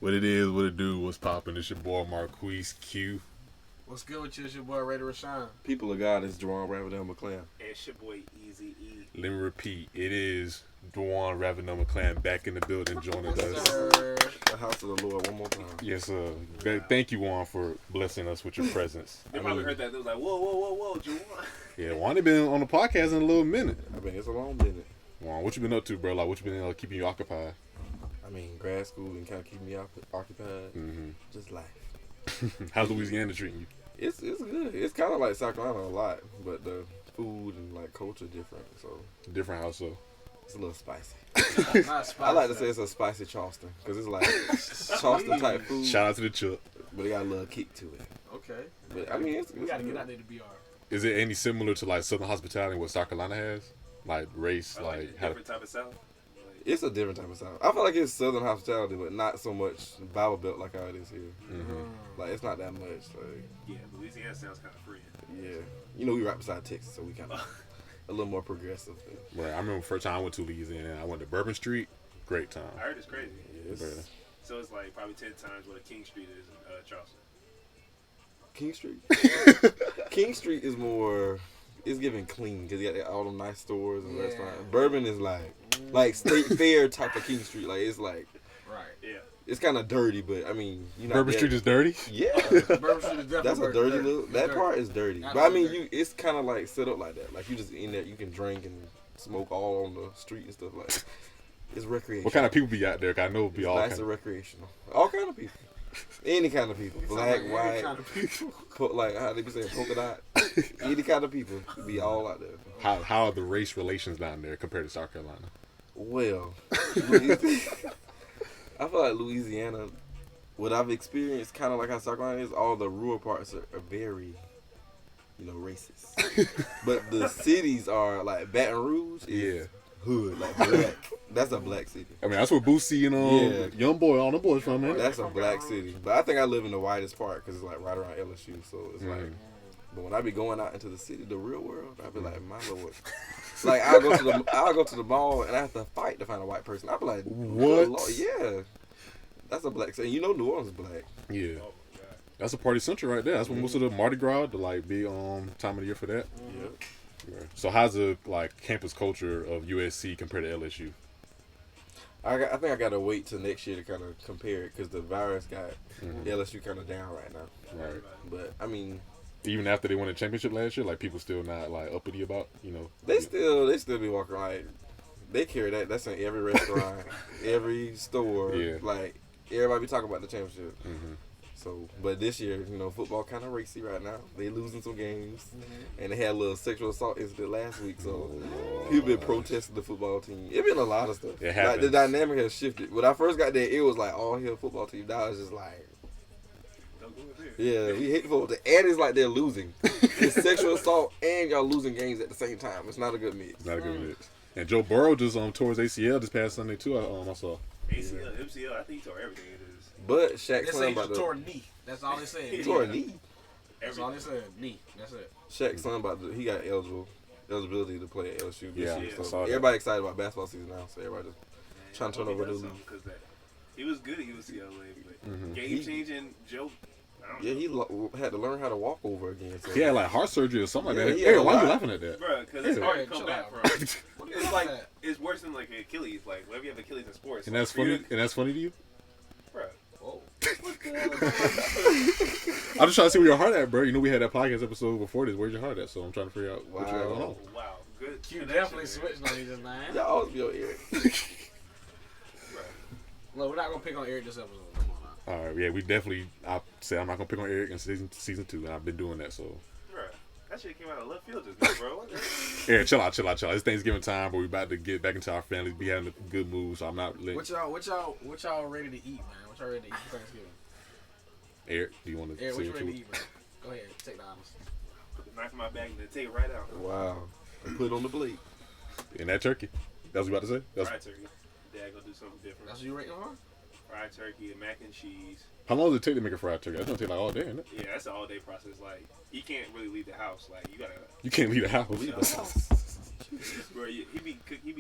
What it is, what it do, what's poppin'? It's your boy Marquise Q. What's good with you? It's your boy Raider Rashawn. People of God, it's Jawaun McClan. And it's your boy Easy E. Let me repeat, it is Jawaun McClan back in the building joining us. The house of the Lord one more time. Yes, sir. Thank you, Juan, for blessing us with your presence. They probably heard that. They was like, whoa, Jawaun. Yeah, Juan ain't been on the podcast in a little minute. I mean, it's a long minute. Juan, what you been up to, bro? Like, what you been keeping you occupied? I mean, grad school and kind of keeping me occupied. Mm-hmm. Just life. How's Louisiana treating you? It's good. It's kind of like South Carolina a lot, but the food and like culture different. So Different house, so. it's a little spicy. Not spicy. I like to say it's a spicy Charleston because it's like Charleston type food, Shout out to the Chuck. but it got a little kick to it. Okay. But I mean, it's We gotta good. get out there to BR. Is it any similar to like Southern hospitality what South Carolina has? Like race, I like like a how? different type of South. It's a different type of South. I feel like it's Southern hospitality, but not so much Bible Belt like how it is here. Mm-hmm. Like it's not that much. Like Yeah, Louisiana sounds kind of free. yeah, you know we right beside Texas, so we kind of a little more progressive. Right, I remember the first time I went to Louisiana. I went to Bourbon Street. Great time. I heard it's crazy. Yes. Yeah. So it's like probably 10 times what a King Street is in Charleston. King Street. King Street is more. It's giving clean because you got all them nice stores and restaurants. Bourbon is like State Fair type of King Street. Like it's like Right. Yeah. it's kind of dirty, but I mean you know Bourbon Street is dirty. yeah. Bourbon Street is definitely That's a dirty little. It's That dirty. part is dirty, but I Absolutely mean, it's kind of like set up like that. Like you just in there, you can drink and smoke all on the street and stuff like. It's recreational. What kind of people be out there? 'Cause I know it be It's all nice kind and recreational. All kind of people. Any kind of people. Black, Sound like white, every kind of people. like how they be saying polka dot. Any kind of people be all out there. How are the race relations down there compared to South Carolina? Well, I feel like Louisiana, what I've experienced, kind of like how South Carolina is, all the rural parts are very, racist. But the cities are like Baton Rouge is Yeah. hood, like black. That's a black city. I mean, that's where Boosie and Yeah. Young Boy, all the boys from, man. That's a black city. But I think I live in the widest part because it's like right around LSU. So it's like, but when I be going out into the city, the real world, I be like, my lord. Like I'll go to the mall and I have to fight to find a white person. I be like, What? good Lord, yeah, that's a black city. You know, New Orleans is black. Yeah. Oh my God. That's a party central right there. That's when most of the Mardi Gras, the like big time of the year for that. Yeah. Yeah. So how's the like campus culture of USC compared to LSU? I think I gotta wait till next year to kind of compare it because the virus got LSU kind of down right now. Right. But I mean, Even after they won the championship last year, like people still not like uppity about, they still be walking like they carry that. That's in every restaurant, every store. Yeah. Like everybody be talking about the championship. Mhm. So, but this year, football kind of racy right now. They losing some games, and they had a little sexual assault incident last week. So people been protesting the football team. It been a lot of stuff. It Like happens. the dynamic has shifted. When I first got there, it was like all here football team. Now it's just like, Don't go with it. yeah, we hate the football team. And it's like they're losing. It's sexual assault and y'all losing games at the same time. It's not a good mix. Not a good mix. And Joe Burrow just tore his ACL this past Sunday too. I saw. ACL, MCL, I think he tore everything it is. But Shaq They say son he about just tore a to knee. That's all they said. he tore a knee. That's all they said. Knee. That's it. Shaq son about to, he got eligibility to play at LSU this Yeah, year. I So saw that. everybody excited about basketball season now. So everybody just trying to turn over the league. Because he was good at UCLA, but Mhm. game changing Joe. I don't know. Yeah, he had to learn how to walk over again. So. He had like heart surgery or something Yeah, like that. he had Hey, a why are you lot. laughing at that? Bro, because it's Yeah. hard to Hey, come chill back out. from. What do you It's mean like that? it's worse than like Achilles. Like whenever you have Achilles in sports, And that's like, for you funny. And that's funny to you? Bro, Whoa. I'm just trying to see where your heart at, bro. We had that podcast episode before this. Where's your heart at? So I'm trying to figure out what you got going oh, on. wow, good. You connection definitely there. switched on you just now. Y'all always be on air. Bro. Look, we're not gonna pick on Eric this episode. Come on now. All right, yeah, we definitely. I said I'm not gonna pick on Eric in season 2, and I've been doing that. So, Bro, that shit came out of left field just now, bro. What the- Eric, chill out. It's Thanksgiving time, but we about to get back into our families, be having a good mood. So I'm not letting What y'all ready to eat, man? What y'all ready to eat for Thanksgiving? Eric. Do you want to Eric, say what you what ready to you? eat, man? Go ahead, take the honors. Put the knife in my bag and then take it right out. Wow. And put it on the plate. And that turkey. That's what you about to say. That's, Fried turkey. Dad gonna do something different. That's what you rating for? Fried turkey, and mac and cheese. how long does it take to make a fried turkey? That's gonna take like all day, isn't it? Yeah, that's an all day process. Like you can't really leave the house. Like you gotta. You can't leave the house. Leave the house. Bro, he be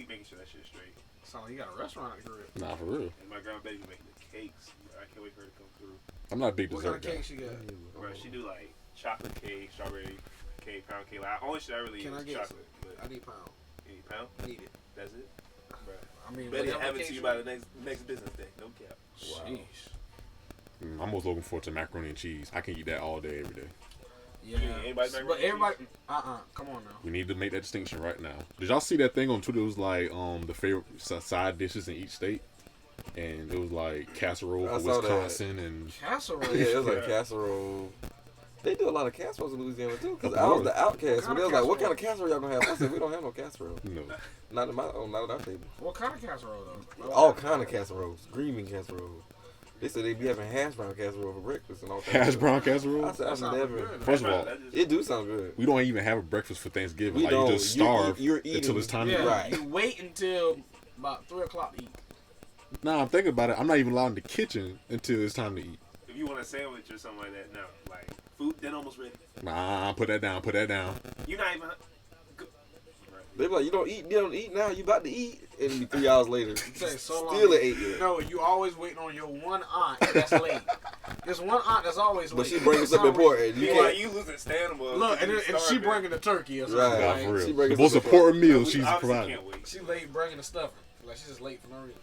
making sure that shit's straight. Sound like you got a restaurant at the crib. Nah, for real. And my grandma baby making the cakes. Bro, I can't wait for her to come through. I'm not a big What kind dessert of guy. cake she got? Bro, she do like chocolate cake, strawberry cake, pound cake. Like, only shit I really eat Can I is get chocolate. But I need pound. any pound? I need it. That's it. Bro. I mean, Better whatever have it cake to you she by want. the next business day. No cap. Sheesh. I'm most looking forward to macaroni and cheese. I can eat that all day, every day. Yeah. Anybody make But macaroni and everybody, come on now. We need to make that distinction right now. Did y'all see that thing on Twitter? It was like the favorite side dishes in each state, and it was like casserole I for saw that. Wisconsin and Casserole. Yeah, it was like Yeah. casserole. They do a lot of casseroles in Louisiana too. Cause Of I was course. the outcast. What When they was kind of like, "What kind casserole? of casserole y'all gonna have?" I said, "We don't have no casserole. you know. Not at not at our table. What kind of casserole though? All kind of casseroles, green bean casserole. They said they be having hash brown casserole for breakfast and all that. Hash stuff. brown I casserole. said, That I've sounds never. good. First of all, It do sound good. we don't even have a breakfast for Thanksgiving. We like don't. you just You're starve you're eating until it's time to Yeah, eat. Right. you wait until about 3 o'clock to eat. Nah, I'm thinking about it. I'm not even allowed in the kitchen until it's time to eat. If you want a sandwich or something like that, no. Like, food, then almost ready. Nah, put that down. Put that down. You're not even. They be like, you don't eat now. You about to eat, and it'll be 3 hours later. It takes so long. Still at 8 yet. No, you always waiting on your one aunt that's late. There's one aunt that's always late. But she brings It's something always- important. You You like can't. you losing stamina. Look, and she bringing the turkey or something. Right. Nah, Like, for she real. bring The us most some important meal We she's obviously providing. can't wait. she late bringing the stuffing. Like she's just late for no reason.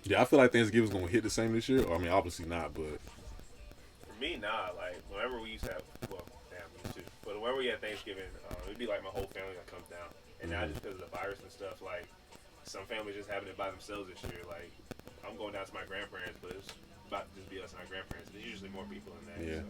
Yeah, I feel like Thanksgiving's gonna hit the same this year. Or, I mean, obviously not, but For me, nah. Like whenever we used to have, well, damn, me too. But whenever we had Thanksgiving, it'd be like my whole family that comes down. And now just because of the virus and stuff, like some families just having it by themselves this year. Like I'm going down to my grandparents, but it's about to just be us and our grandparents. There's usually more people in that. Yeah.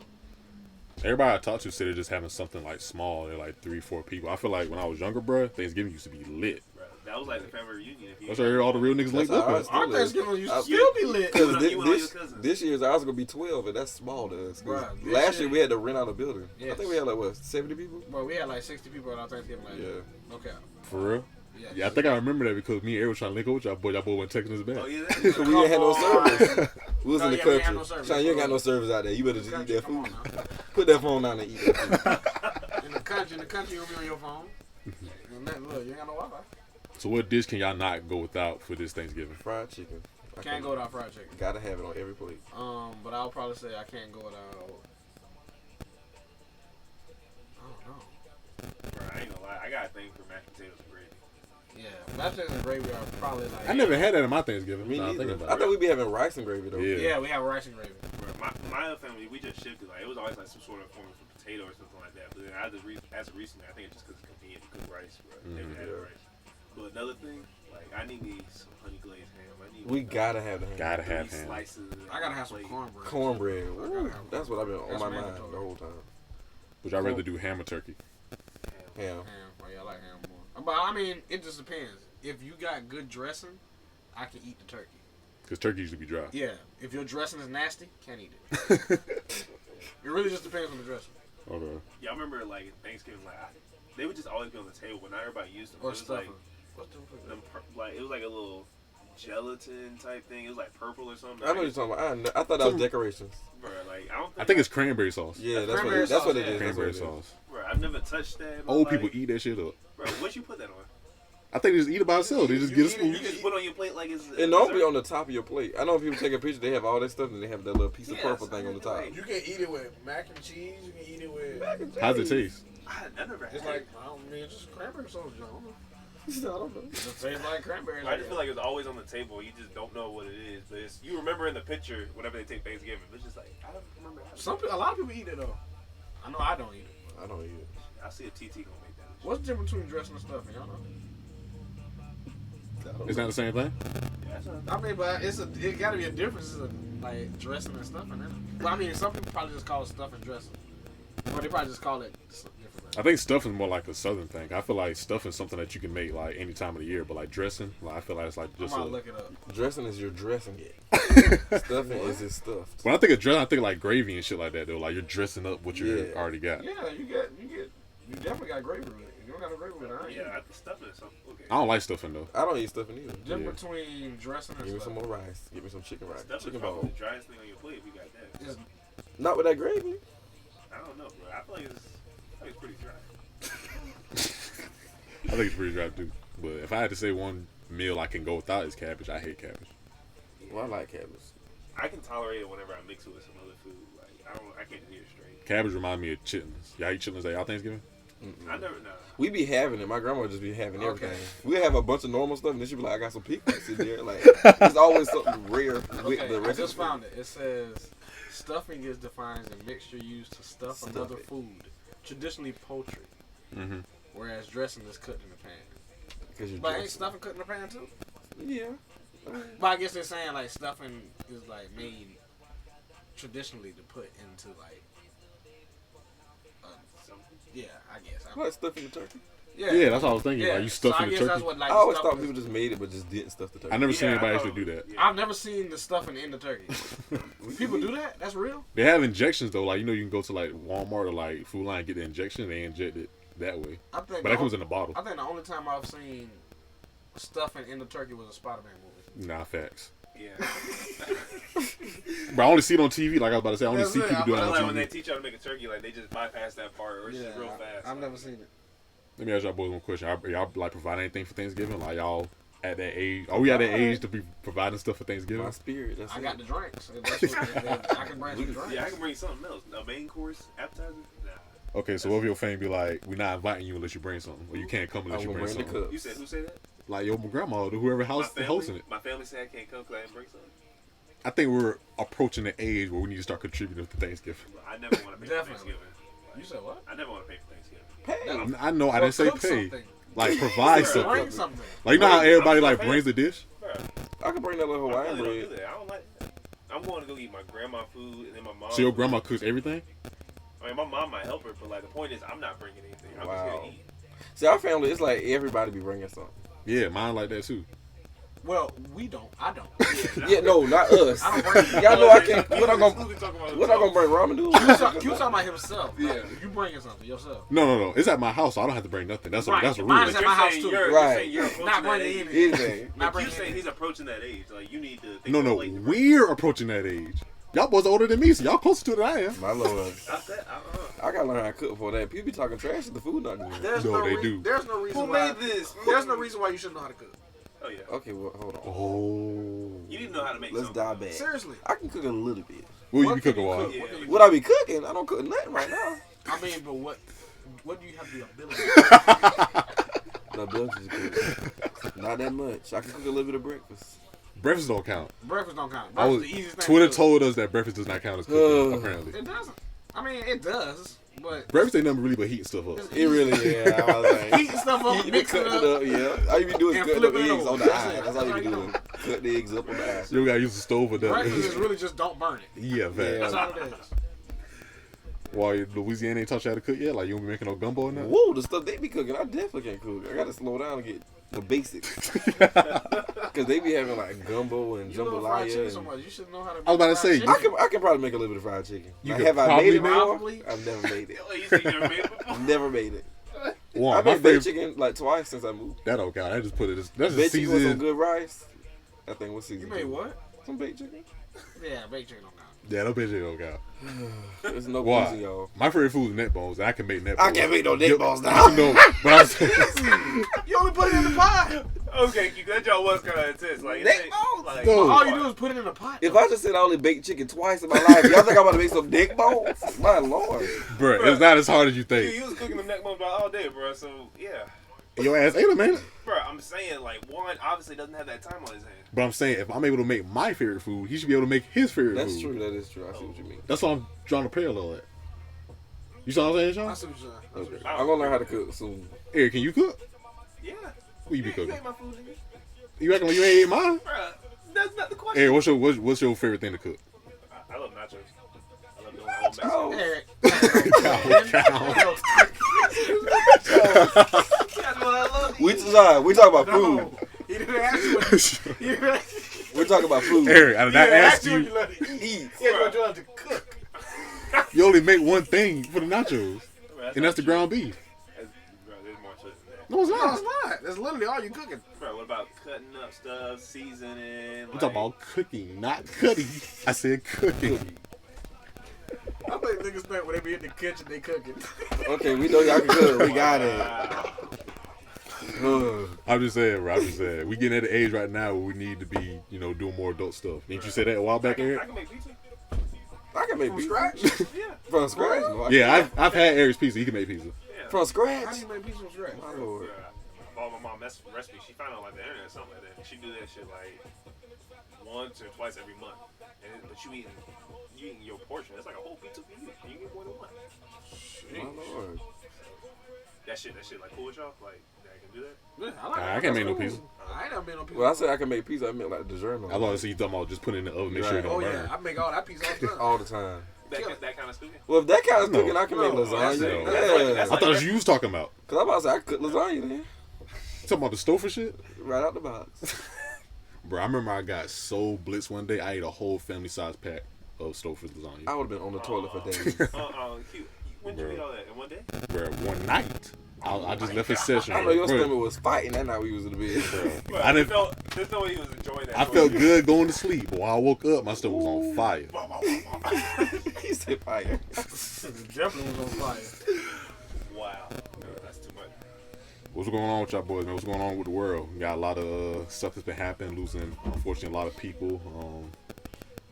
So. everybody I talk to said they're just having something like small. They're like 3-4 people. I feel like when I was younger, bro, Thanksgiving used to be lit. Bro, that was like the family reunion. If you That's why all the real niggas link That's up how with. I Our Still is. Thanksgiving used to I- still be lit. You Because and all your cousins. this year's ours gonna be 12, and that's small to us. 'Cause Bruh, this last year- year we had to rent out a building. I Yes. think we had like what 70 people. Bro, we had like 60 people at our Thanksgiving last year. Yeah. Okay. For real? Yeah. Yeah, I think I remember that because me and Eric was trying to link up with y'all boy. Y'all boy went texting us back. Oh yeah. So we ain't had no service. We was No, in the yeah, we ain't country. had no service. Sean, you ain't got no service out there. You better just eat Country, that come food. on now. Put that phone down and eat that food. In the country, you'll be on your phone. And then, look, you ain't got no Wi-Fi. So what dish can y'all not go without for this Thanksgiving? Fried chicken. I Can't go without fried chicken. Gotta have it on every plate. But I'll probably say I can't go without. I don't know. Bro, I ain't gonna lie. I got a thing for mashed potatoes and gravy. Yeah, mashed potatoes and gravy are probably like. I never had that in my Thanksgiving. Me so I'm neither. thinking I about thought it. we'd be having rice and gravy though. Yeah. Yeah, we have rice and gravy. Bro, my other family, we just shifted. Like it was always like some sort of form of potato or something like that. But then as of recently, I think it's just because it's convenient to cook rice, bro. Never had Yeah. rice. But another thing, like I need me some honey glazed ham. I need We gotta have the ham. Gotta three have ham. slices. I gotta have some plate. cornbread. Cornbread. I gotta Ooh, have that's what I've been on That's my mind mandatory. the whole time. Would y'all rather do ham or turkey? Ham. Ham. Oh yeah, I like ham more. But I mean, it just depends. If you got good dressing, I can eat the turkey. Because turkey usually be dry. Yeah. If your dressing is nasty, can't eat it. It really just depends on the dressing. Okay. Yeah, I remember like Thanksgiving, like they would just always be on the table, but not everybody used them. Or It was like stuffing. What's the like it was like a little gelatin type thing. It was like purple or something. I know what you're talking about. I thought that was decorations. Bro, like I don't. I think it's cranberry sauce. Yeah, that's Cranberry what sauce, it yeah. is. That's what Cranberry it is. sauce. Bro, I've never touched that. but, Old like, people eat that shit up. Bro, what you put that on? I think they just eat it by itself. They just You get a eat it, spoon. You just put on your plate like it's. It don't be on the top of your plate. I know when people take a picture, they have all that stuff, and they have that little piece of Yes, purple thing on the top. like- You can eat it with mac and cheese. You can eat it with. How's it taste? I never had It's it. like I don't mean it's just cranberry sauce, John. I don't know. It tastes like cranberry. I just feel like it's always on the table. You just don't know what it is, but it's, you remember in the picture whenever they take Thanksgiving. It's just like I don't remember. a lot of people eat it though. I know I don't eat it. I don't eat it. I see a TT gonna make that. What's the difference between dressing and stuffing? Y'all know. It's not the same thing? Yeah, that's not, I mean, but it got to be a difference, like dressing and stuffing. Isn't it? But I mean, some people probably just call it stuffing dressing, or they probably just call it different. I think stuffing is more like a southern thing. I feel like stuffing is something that you can make like any time of the year, but like dressing, like I feel like it's like I'm just gonna look it up. Dressing is your dressing. Stuffing is his stuffed. when I think of dressing, I think like gravy and shit like that though. Like you're dressing up what you Yeah. already got. Yeah, you definitely got gravy with it. If you don't got a gravy with it, I ain't yeah, eating it. I stuff it. So okay. I don't like stuffing though. I don't eat stuffing either. Difference between dressing and Give me some stuffing. more rice. Give me some chicken rice. Stuff is Chicken probably bowl. the driest thing on your plate if you got that. Is- Not with that gravy. I don't know, bro. I feel like it's pretty dry. I think it's pretty dry too. But if I had to say one meal I can go without, is cabbage. I hate cabbage. Well, I like cabbage. I can tolerate it whenever I mix it with some other food. Like I can't eat it straight. Cabbage remind me of chitlins. Y'all eat chitlins at y'all Thanksgiving? I never know. We be having it. My grandma just be having everything. Okay. We have a bunch of normal stuff, and then she be like, "I got some picnics in there." Like, there's always something rare with Okay, the I rest just of the found it. It says stuffing is defined as a mixture used to stuff Stuff another it. food, traditionally poultry, Mm-hmm. whereas dressing is cooked in the pan. Because you're But ain't dressing. stuffing cooked in the pan too? Yeah. But I guess they're saying like stuffing is like made traditionally to put into like, yeah, I guess. I like stuffing the turkey. Yeah, that's what I was thinking. Like you stuff so in I the guess that's turkey. what like I always stuffing thought people is. just made it, but just didn't stuff the turkey. I never seen Yeah, anybody I actually do thought- that. yeah. I've never seen the stuffing in the turkey. People do that? That's real? They have injections though. Like you know, you can go to like Walmart or like Food Line and get the injection. They inject it that way, I think. but that comes in a bottle. I think the only time I've seen stuffing in the turkey was a Spider-Man movie. Nah, facts. Yeah. But I only see it on TV. Like I was about to say, I only That's see it. people do it I on like when they TV. teach y'all to make a turkey, like they just bypass that part, or it's just real fast. I've never seen it. Let me ask y'all boys one question. Y'all like provide anything for Thanksgiving? Like y'all at that age? Are we at that age to be providing stuff for Thanksgiving? My spirit. That's I it. got the drinks. That's what, I can bring some drinks. Yeah, I can bring something else. A main course, appetizer. Nah. Okay, so what if your family be like, we're not inviting you unless you bring something, or you can't come unless I'm you gonna bring bring the something? cups. You said who said that? Like your grandma or whoever house hosting it. My family said I can't come because I didn't bring something. I think we're approaching the age where we need to start contributing to Thanksgiving. I never want to pay for Definitely. Thanksgiving. You said what? I never want to pay for Thanksgiving. Hey. I know I didn't say Cook pay. something. Like provide Bring something. Bring something. Like you know how everybody I'm like not brings a dish. Bruh, I can bring that little I Hawaiian really don't bread. do that. I don't like that. I'm going to go eat my grandma food and then my mom. So your food. grandma cooks everything. I mean, my mom might help her, but like the point is, I'm not bringing anything. I'm just Wow. gonna eat. See, our family, it's like everybody be bringing something. Yeah, mine like that too. Well, we don't. I don't. Yeah, no, not us. I don't bring. Y'all know I can't. What I gonna? Exclusively talking about What I gonna bring? Ramen You noodles? talking about himself. Yeah. Like, you bringing something yourself. No. It's at my house, so I don't have to bring nothing. That's Right. that's a Mine rule. is But at my house, saying too. You're Right. saying you're approaching Not that bringing age. anything. Anything. Not But you bringing saying anything. he's approaching that age. Like you need to think No, late to bring- we're approaching that age. Y'all boys are older than me, so y'all closer to it than I am. My lord. I said, I gotta learn how to cook before that. People be talking trash if the food not good. There's No, they do. There's no reason Who why. made this? There's no reason why you shouldn't know how to cook. Oh yeah. Okay, well, hold on. Oh. You need to know how to make Let's something. dive back. Seriously. I can cook a little bit. What you What be can cooking, you Wall? cook? Yeah. What can you What I be cooking? I don't cook nothing right now. I mean, but what do you have the ability? The ability to cook. Not that much. I can cook a little bit of breakfast. Breakfast don't count. Breakfast don't count. I was, Breakfast is the easiest thing. Twitter to do. told us that breakfast does not count as cooking, apparently. It doesn't. I mean, it does, but Breakfast ain't nothing really but heating stuff up. It really, yeah. I was like, heating stuff up, you be mixing it cutting up. Yeah. All you be doing is And cutting up flip it eggs over. on the That's eye. it. That's all you That's be all doing. Cut the eggs up on the eye. You gotta use the stove or Breakfast is that. really just don't burn it. Yeah, fact. That's Yeah. all it is. Why Louisiana ain't taught you how to cook yet? Like you don't be making no gumbo or nothing? Whoa, the stuff they be cooking, I definitely can't cook. I gotta slow down and get the basics. Because they be having like gumbo and You love fried chicken jambalaya. so And much. You should know how to. I was about to make say, fried chicken. I can probably make a little bit of fried chicken. You Like, could have I probably made it make- before? Probably. I've never made it. Oh, you said you never made it before? Never made it. One, I my made baked favorite. chicken like twice since I moved. That don't count. I just put it. That's just Baked chicken with some seasoned. good rice. I think what's You season? made what? Some baked chicken. Yeah, baked chicken don't count. Yeah, no bitch ain't don't count. There's no Why? reason, y'all. My favorite food is neck bones, and I can make neck bones. I can't make no neck You- bones now. No, but I'm saying, You only put it in the pot. Okay, that y'all was kind of intense. Like, Neck it- bones? like No. All you do is put it in the pot. If I just said I only baked chicken twice in my life, y'all think I'm about to make some neck bones? My lord. bruh, it's not as hard as you Dude, think. you was cooking them neck bones about all day, bro. So yeah, Your ass ate them, man. bro. I'm saying like Juan obviously doesn't have that time on his hands. But I'm saying, if I'm able to make my favorite food, he should be able to make his favorite That's food. true. That is true. I see what you mean. That's why I'm drawing a parallel at. You saw what I'm saying, I Sean? see what you're saying. I see what you're Okay. I'm gonna learn how to cook soon. Eric, can you cook? Yeah. What you be You cooking? ate my food, nigga. You acting like you ain't ate mine? Bro, that's not the question. Eric, what's your favorite thing to cook? I love nachos. I love doing the whole Mexican. Oh. Eric. That's what I love. We talk about food. No, he didn't ask you. What, he didn't ask We're talking about food. Eric, I did not ask you. What you. you love to eat. Eat. He asked what you love to cook. You only make one thing for the nachos, Bro, and that's the not ground beef. true. Bro, there's more to it than that. No, it's No, not. it's not. That's literally all you cooking. Bro, what about cutting up stuff, seasoning? I'm talking about cooking, not cutting. I said cooking. I think niggas think when they be in the kitchen, they cooking. Okay, we know y'all can cook. We got it. Wow. I'm just saying, bro. I'm just saying. We getting at the age right now where we need to be, doing more adult stuff. Didn't you say that a while back, Eric? I can make pizza. I can make From pizza. scratch? Yeah. From scratch? No, I Yeah, can't. I've had Eric's pizza. He can make pizza. Yeah. From scratch? How do you make pizza from scratch? My lord. I bought my mom recipe. She found it on like the internet or something like that. She do that shit like once or twice every month. But you eating your portion. It's like a whole pizza for you. You get more than one. My lord. That shit like cool with y'all? Like that I can do that? Yeah, I like I that. can't make no That's pizza. cool. I ain't never made no pizza. Well, I said I can make pizza. I meant like DiGiorno. I thought you talking about just putting it in the oven, make sure it Right. don't Oh burn. yeah, I make all that pizza all the time. All the time. That kind of stupid? Well, if that kind of No. cooking, I can make No, lasagna. that's it. Yeah. I thought that's you was talking about. Cause I'm about to say I could lasagna then. Talking about the Stouffer shit? Right out the box. Bro, I remember I got so blitzed one day, I ate a whole family size pack of Stouffer's lasagna. I would have been on the toilet for days. Cute. When did you eat all that? In one day? Bro, one night. I just left his session. I know your Bro, stomach was fighting that night we was in the bed. Well, I didn't- there's no way he was enjoying that. I felt good going to sleep, but when I woke up, my stomach was on fire. He said fire. It definitely was on fire. Wow. That's too much. What's going on with y'all boys, man? What's going on with the world? We got a lot of stuff that's been happening, losing, unfortunately, a lot of people.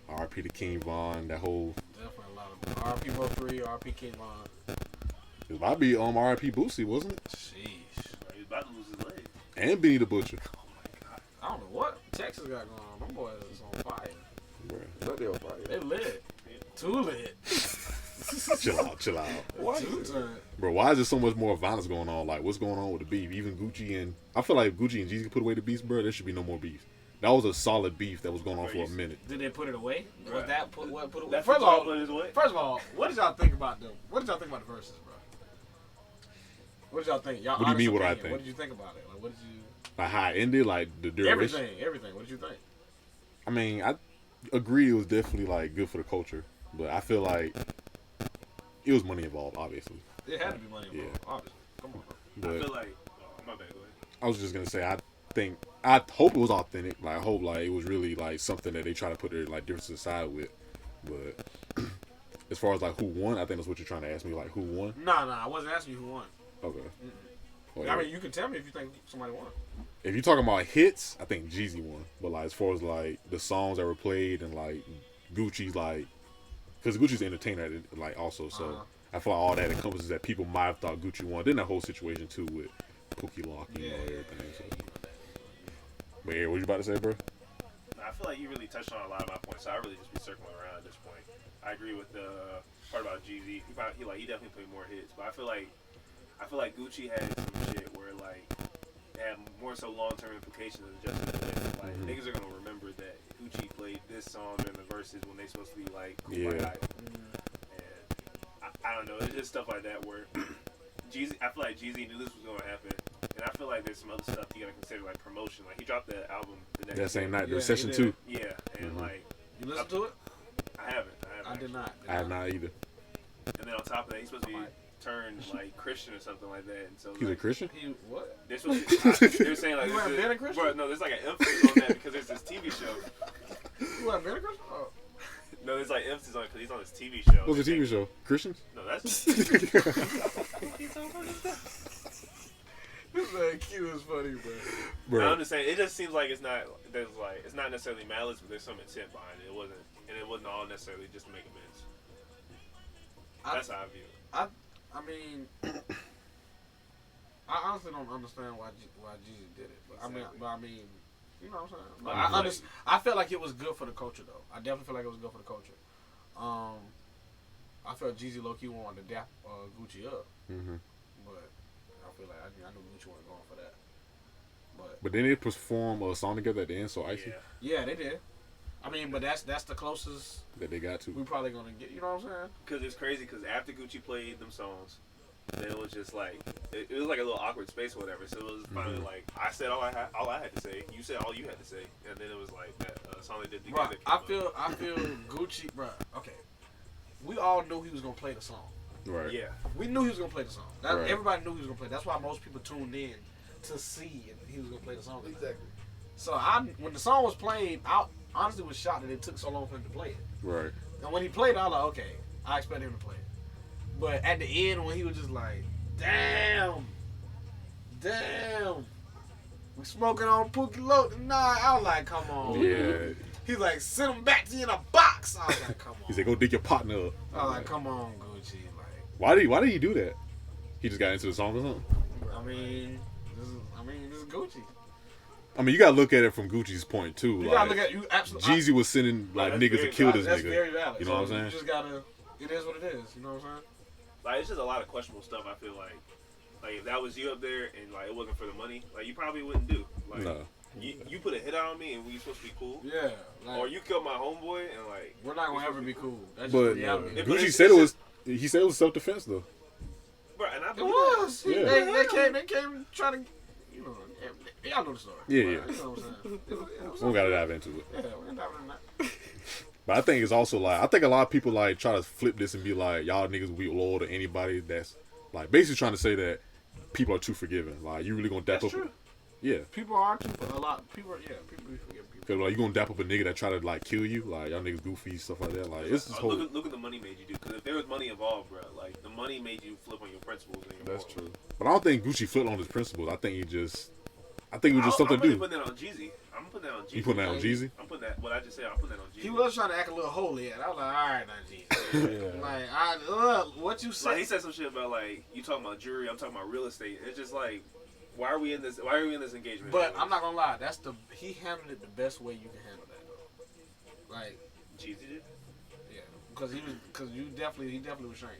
RP to King Von, that whole... Definitely a lot of RP Mo 3, RP King Von. It might be RP Boosie, wasn't it? Sheesh. He was about to lose his leg. And Benny the Butcher. I don't know what Texas got going on. Them boys is on fire. Bro, But they on fire. They lit. Too lit. chill out. What? Too turned. Bro, why is there so much more violence going on? Like, what's going on with the beef? Even Gucci and... I feel like if Gucci and Jeezy could put away the beef, bro, there should be no more beef. That was a solid beef that was going on for a minute. Did they put it away? Was Right. that put away? That's First of what y'all all, put his way. First of all, what did y'all think about them? What did y'all think about the verses, bro? What did y'all think? Y'all What do you mean, honest what I opinion. think? What did you think about it? Like, what did you? Like, how it ended, like, the duration. Everything. What did you think? I mean, I agree it was definitely, like, good for the culture. But I feel like it was money involved, obviously. It had to be money involved, Yeah. obviously. Come on. But I feel like, my bad, go ahead. I was just going to say, I hope it was authentic. Like, I hope, like, it was really, like, something that they try to put their, like, differences aside with. But as far as, like, who won, I think that's what you're trying to ask me, like, who won? Nah, I wasn't asking you who won. Okay. Well, I mean, you can tell me if you think somebody won. if you're talking about hits, I think Jeezy won. But like as far as like the songs that were played and like Gucci's like, because Gucci's an entertainer like also, so I feel like all that encompasses that people might have thought Gucci won. Then that whole situation too with Pookie Locky and all everything. So. But yeah, what you about to say, bro? I feel like you really touched on a lot of my points, so I really just be circling around at this point. I agree with the part about Jeezy. He definitely played more hits, but I feel like Gucci had some shit where like it had more so long-term implications than just the hit. Like niggas are gonna remember that Gucci played this song during the verses when they supposed to be like cool by hype. And I don't know, it's just stuff like that where Jeezy. I feel like Jeezy knew this was gonna happen, and I feel like there's some other stuff you gotta consider like promotion. Like he dropped the album the next That same day. night, Yeah, the session he 2. Yeah, and like You listened to it? I haven't. I did not. I have not either. And then on top of that, he's supposed to be turned like Christian or something like that. And so He's a like, Christian? He what? they're supposed to, they're saying like You weren't there's been a Christian? bro, no, there's like an emphasis on that because there's this TV show. You want vinegar? Oh. No, there's like emphasis on it because he's on this TV show. What's the TV show? Christians? No, that's. This man Q is funny, bro. Bro. I'm just saying, it just seems like it's not necessarily malice, but there's some intent behind it. It wasn't all necessarily just to make amends. That's how I view it. I mean, I honestly don't understand why Jeezy did it. But I mean, you know what I'm saying. But I felt like it was good for the culture, though. I definitely feel like it was good for the culture. I felt Jeezy low key wanted to dap Gucci up, but I feel like I knew Gucci wasn't going for that. But then they perform a song together at the end, so icy Yeah, they did. I mean, but that's the closest that they got to. we probably gonna get. You know what I'm saying? Because it's crazy. Because after Gucci played them songs, then it was just like it was like a little awkward space or whatever. So it was finally like I said all I had to say. You said all you had to say, and then it was like that song they did together. Right. I feel Gucci, bro. Okay, we all knew he was gonna play the song. Right. Yeah. We knew he was gonna play the song. Right. Everybody knew he was gonna play. That's why most people tuned in to see if he was gonna play the song. Exactly. So when the song was played, I honestly was shocked that it took so long for him to play it. Right. And when he played it, I was like, okay, I expect him to play it. But at the end, when he was just like, damn, We smoking on Pookie Loc tonight. I was like, come on. Yeah. He's like, send them back to you in a box. I was like, come on. He said, "Go dig your partner up." I was like, come on, Gucci. Like, Why did he do that? He just got into the song or something. I mean, this is Gucci. I mean, you gotta look at it from Gucci's point too. You like, gotta look at you. Absolutely, Jeezy was sending like That's niggas to very kill valid. this that's nigga. very valid. You know what I'm So saying? You just gotta. It is what it is. You know what I'm saying? Like, it's just a lot of questionable stuff. I feel like if that was you up there and like it wasn't for the money, like you probably wouldn't do. Like, No. you put a hit out on me and we supposed to be cool, Yeah. Like, or you killed my homeboy and like we're not gonna ever be cool. That's But just reality. Yeah. Gucci it's- said it's he said it was self defense though. bro. And I It believe was. Yeah. They came trying to, you know, y'all know the story. Yeah, But, yeah. You know what I'm saying? We don't gotta dive into it. Yeah, we're not in that. But I think it's also like I think a lot of people like try to flip this and be like, y'all niggas will be loyal to anybody that's like basically trying to say that people are too forgiving. Like you really gonna dap That's up? true. Yeah, People are too. A lot. People be forgiving people. cause like you gonna dap up a nigga that try to like kill you. Like y'all niggas goofy stuff like that. Like it's this whole. look at the money made you do. Because if there was money involved, bro, like the money made you flip on your principles. And your That's morals. true. But I don't think Gucci flipped on his principles. I think it was just I'm something to really do. putting that on Jeezy. I'm putting that on Jeezy. You putting that on Jeezy? I'm putting that. What I just said. I'm putting that on Jeezy. He was trying to act a little holy, and I was like, all right, now, Jesus. Yeah. Like, what you said? Like he said some shit about like you talking about jewelry. I'm talking about real estate. It's just like, why are we in this? Why are we in this engagement? But I'm not gonna lie. He handled it the best way you can handle that, though. Like, Jeezy did. yeah, because he definitely was shamed.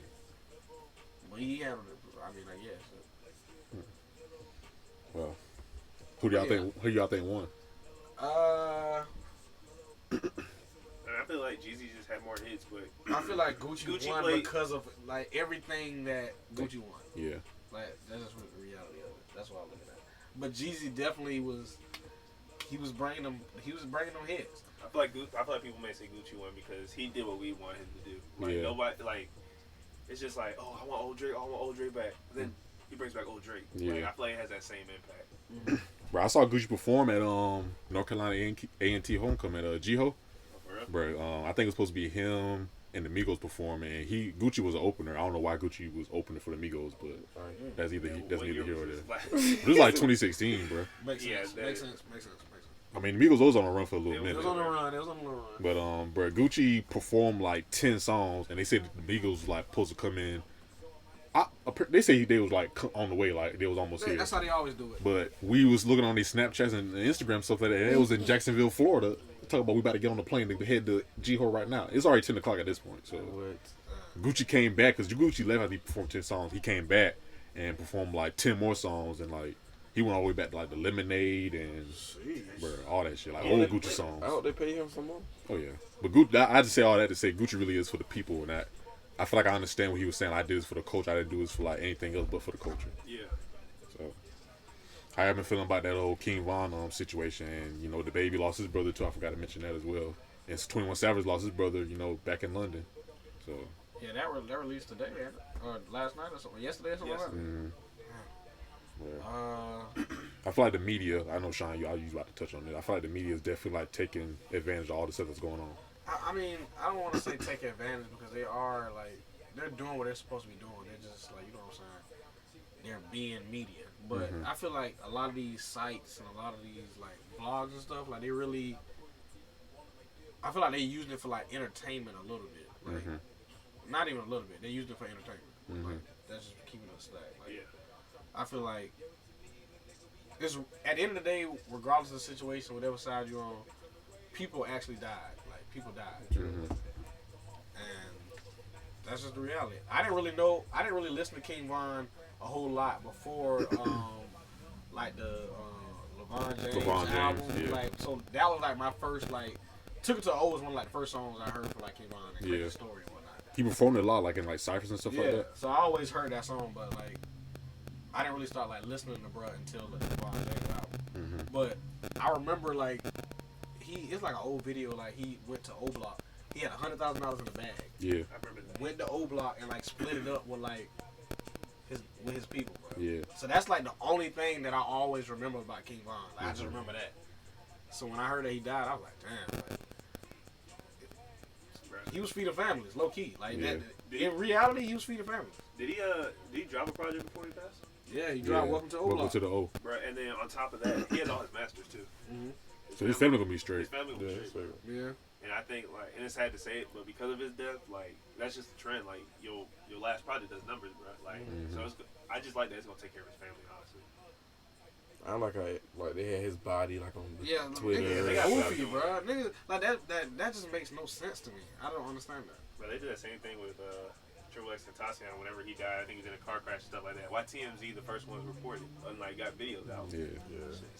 When he handled it, I mean, like, yes. Well, who do y'all think won? And I feel like Jeezy just had more hits, but I feel like Gucci won played- because of like everything that Gucci won. Yeah, Like that's just the reality of it. That's what I look at. But Jeezy definitely was. He was bringing them hits. I feel like people may say Gucci won because he did what we want him to do. Like Yeah. nobody like. It's just like, oh, I want old Drake. Oh, I want old Drake back. Then he brings back old Drake. Yeah. Like, I feel like it has that same impact. bro. I saw Gucci perform at North Carolina A&T homecoming at Oh, Jiho. for real? Bro, I think it was supposed to be him and the Migos performing. And Gucci was an opener. I don't know why Gucci was opening for the Migos, but that's neither What neither year here or was there. this? It was like 2016, bro. Makes Yeah, sense. that Makes is- sense. Makes sense. I mean, the Migos was on a run for a little It It minute. was on the run. It was on the run. But bro, Gucci performed like 10 songs, and they said the Migos was like supposed to come in. They say they was like on the way, like they was almost here. That's how they always do it. But we was looking on these Snapchats and Instagram stuff like that, and it was in Jacksonville, Florida. Talking about we about to get on the plane to head to Jiho right now. It's already 10 o'clock at this point. So Gucci came back because Gucci left after he performed 10 songs. He came back and performed like 10 more songs, and like he went all the way back to like the Lemonade and bro, all that shit, like old Gucci songs. I hope they pay him some more. Oh yeah, but Gucci, I just say all that to say Gucci really is for the people, and I feel like I understand what he was saying. I did this for the culture. I didn't do this for like anything else but for the culture. Yeah. So I have been feeling about that old King Von situation, and you know the baby lost his brother too. I forgot to mention that as well. And 21 Savage lost his brother, you know, back in London. So Yeah, that released today, or last night or something. Yesterday or something. Yes. Like that. yeah. I feel like the media. I know Sean, you about to touch on it. I feel like the media is definitely like taking advantage of all the stuff that's going on. I mean, I don't want to say take advantage because they are like they're doing what they're supposed to be doing. They're just like, you know what I'm saying. They're being media, but I feel like a lot of these sites and a lot of these like blogs and stuff, like they really. I feel like they're using it for like entertainment a little bit, like not even a little bit. They're using it for entertainment. Like that's just keeping it a stack. Like, Yeah. I feel like it's at the end of the day, regardless of the situation, whatever side you're on, people actually died. Like people died, and that's just the reality. I didn't really listen to King Von a whole lot before, like the LeBron James album. yeah. Like, so that was like my first like. Took It to O was one of like the first songs I heard for like King Von and Yeah. Crazy Story and whatnot. He performed it a lot, like in like ciphers and stuff like Yeah, that. so I always heard that song, but like I didn't really start like listening to bruh until the LeBron James album. But I remember like it's like an old video. Like he went to O Block. He had $100,000 in the bag. Yeah, I remember that. Went to O Block and like split it up with like his people, bro. yeah. So that's like the only thing that I always remember about King Von. Like, I just remember that. So when I heard that he died, I was like, damn. Like, he was feeding families, low key. Like Yeah. that, in reality, he was feeding families. Did he drop a project before he passed? Yeah, he dropped Welcome to O Welcome Block. to the O. Bro, and then on top of that, he has all his masters too. Mm-hmm. So his family gonna be His straight. family will be straight. Yeah. And I think like, and it's sad to say it, but because of his death, like that's just the trend. Like your last project does numbers, bro. Like so, I just like that it's gonna take care of his family, honestly. I like how like they had his body like on Yeah, Twitter. niggas they got goofy, stuff bro. Niggas like that just makes no sense to me. I don't understand that. But they did that same thing with Triple X Tentacion whenever he died. I think he was in a car crash and stuff like that. Why TMZ the first ones reported, unlike got videos out. Yeah.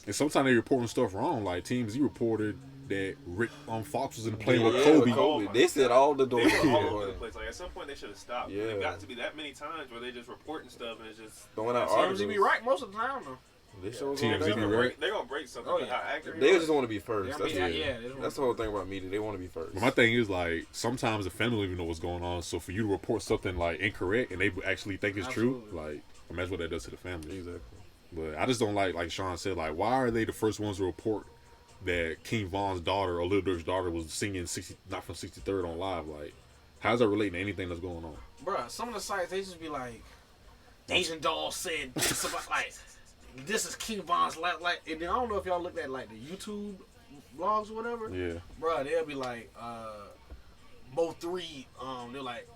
And sometimes they reporting stuff wrong. Like TMZ reported that Rick Fox was in the plane with Kobe. Oh my They said all the doors. They were all over the place. Like at some point they should have stopped. Yeah. It got to be that many times where they just reporting stuff and it's just Throwing out TMZ articles. be right most of the time though. They show us TMZ all be that. right. they're gonna break something. Oh, but yeah. how accurate They it just was. want to be first. Yeah, I mean, That's yeah, that's the whole thing about media. They want to be first. But my thing is like sometimes the family don't even know what's going on. So for you to report something like incorrect and they actually think it's true, Absolutely. like imagine what that does to the family. Exactly. But I just don't like Sean said, like why are they the first ones to report that King Von's daughter or Lil Durk's daughter was singing 60 not from 63rd on live? Like how does that relate to anything that's going on? Bruh, some of the sites they just be like, Asian Doll said this about like this is King Von's like, and then I don't know if y'all looked at like the YouTube vlogs or whatever. Yeah. Bruh, they'll be like, Mo3, they're like,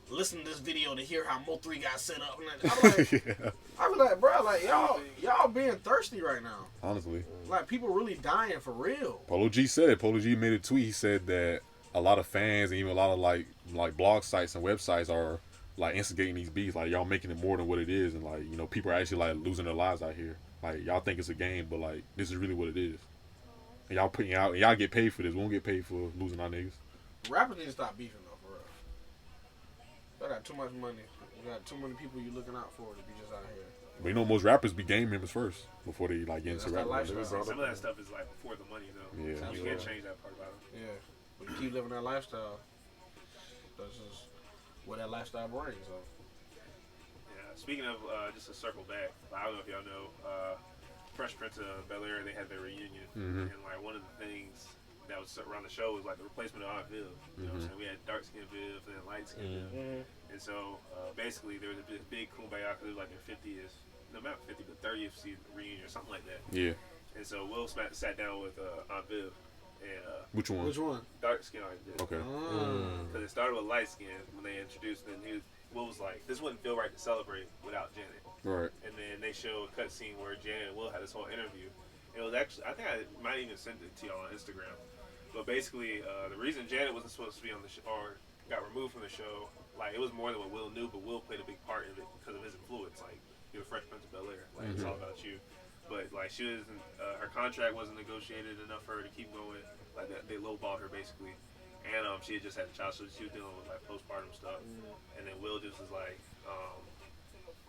listen to this video to hear how Mo3 got set up. And I'm like, Yeah. I be like, bruh, like y'all being thirsty right now. Honestly. Like people really dying for real. Polo G said it. Polo G made a tweet. He said that a lot of fans and even a lot of like blog sites and websites are like instigating these beefs. Like y'all making it more than what it is, and like people are actually like losing their lives out here. Like y'all think it's a game, but like this is really what it is. And y'all putting out, and y'all get paid for this. We won't get paid for losing our niggas. Rappers need to stop beefing though, for real. Y'all got too much money. You got too many people you looking out for to be just out here. But you know most rappers be gang members first before they like get into That's that rap. lifestyle. Some of that stuff is like before the money though. Yeah. So you can't change that part about it. Yeah, but you keep living that lifestyle. That's just what that lifestyle brings. So. Yeah. Speaking of just to circle back, I don't know if y'all know, Fresh Prince of Bel-Air, they had their reunion, and like one of the things that was around the show was like the replacement of Aunt Viv. You know what I'm saying? We had dark skin Viv and then light skin Viv. And so basically there was a big kumbaya because it was like their 50th, no not 50, but 30th season reunion or something like that. Yeah. And so Will sat down with Aunt Viv and Which one? Which one? dark skin Aunt Viv. Okay. Because it started with light skin when they introduced it. And Will was like, this wouldn't feel right to celebrate without Janet. Right. And then they show a cut scene where Janet and Will had this whole interview. It was actually, I think I might even send it to y'all on Instagram. But basically, the reason Janet wasn't supposed to be on the show or got removed from the show, like it was more than what Will knew, but Will played a big part in it because of his influence. Like you're the Fresh Prince of Bel-Air, like it's all about you. But like she was, her contract wasn't negotiated enough for her to keep going. Like they lowballed her basically, and she had just had a child, so she was dealing with like postpartum stuff. And then Will just was like,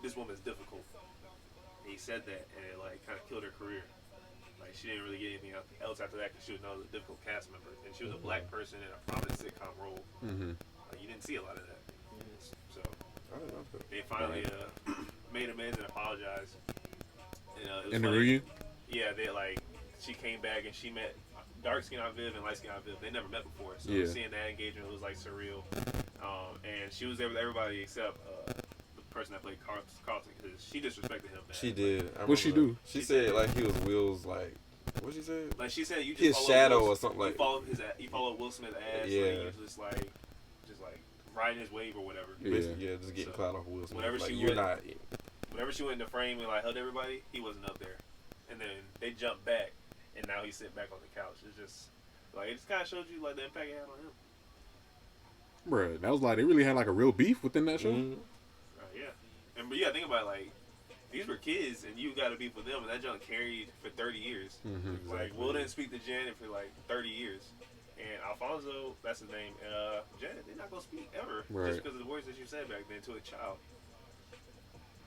this woman's difficult. And he said that, and it like kind of killed her career. Like she didn't really get anything else after that because she was another difficult cast member, and she was a black person in a prominent sitcom role. Like you didn't see a lot of that. So they finally made amends and apologized. And, it was In the funny. reunion? Yeah, they like she came back and she met dark skin Aunt Viv and light skin Aunt Viv. They never met before, so seeing that engagement was like surreal. And she was there with everybody except the person that played Carlton because she disrespected him. Bad. She did. What'd she do? She said like he was Will's like. What she said? Like she said, you just His follow shadow Will, or something like. you follow Will Smith's ass. Yeah. Like, you just like riding his wave or whatever. Yeah. Basically, yeah, just getting So, clout off Will Smith. whenever Like she you're went- not. Whenever she went in the frame and like hugged everybody, he wasn't up there. And then they jumped back, and now he's sitting back on the couch. It's just like it just kind of showed you like the impact it had on him. Bruh, that was like they really had like a real beef within that show. Yeah, and but you gotta think about it, like these were kids, and you got to be with them, and that junk carried for 30 years. Like Will didn't speak to Janet for like 30 years, and Alfonso, that's his name, Janet, they're not gonna speak ever Right. just because of the words that you said back then to a child.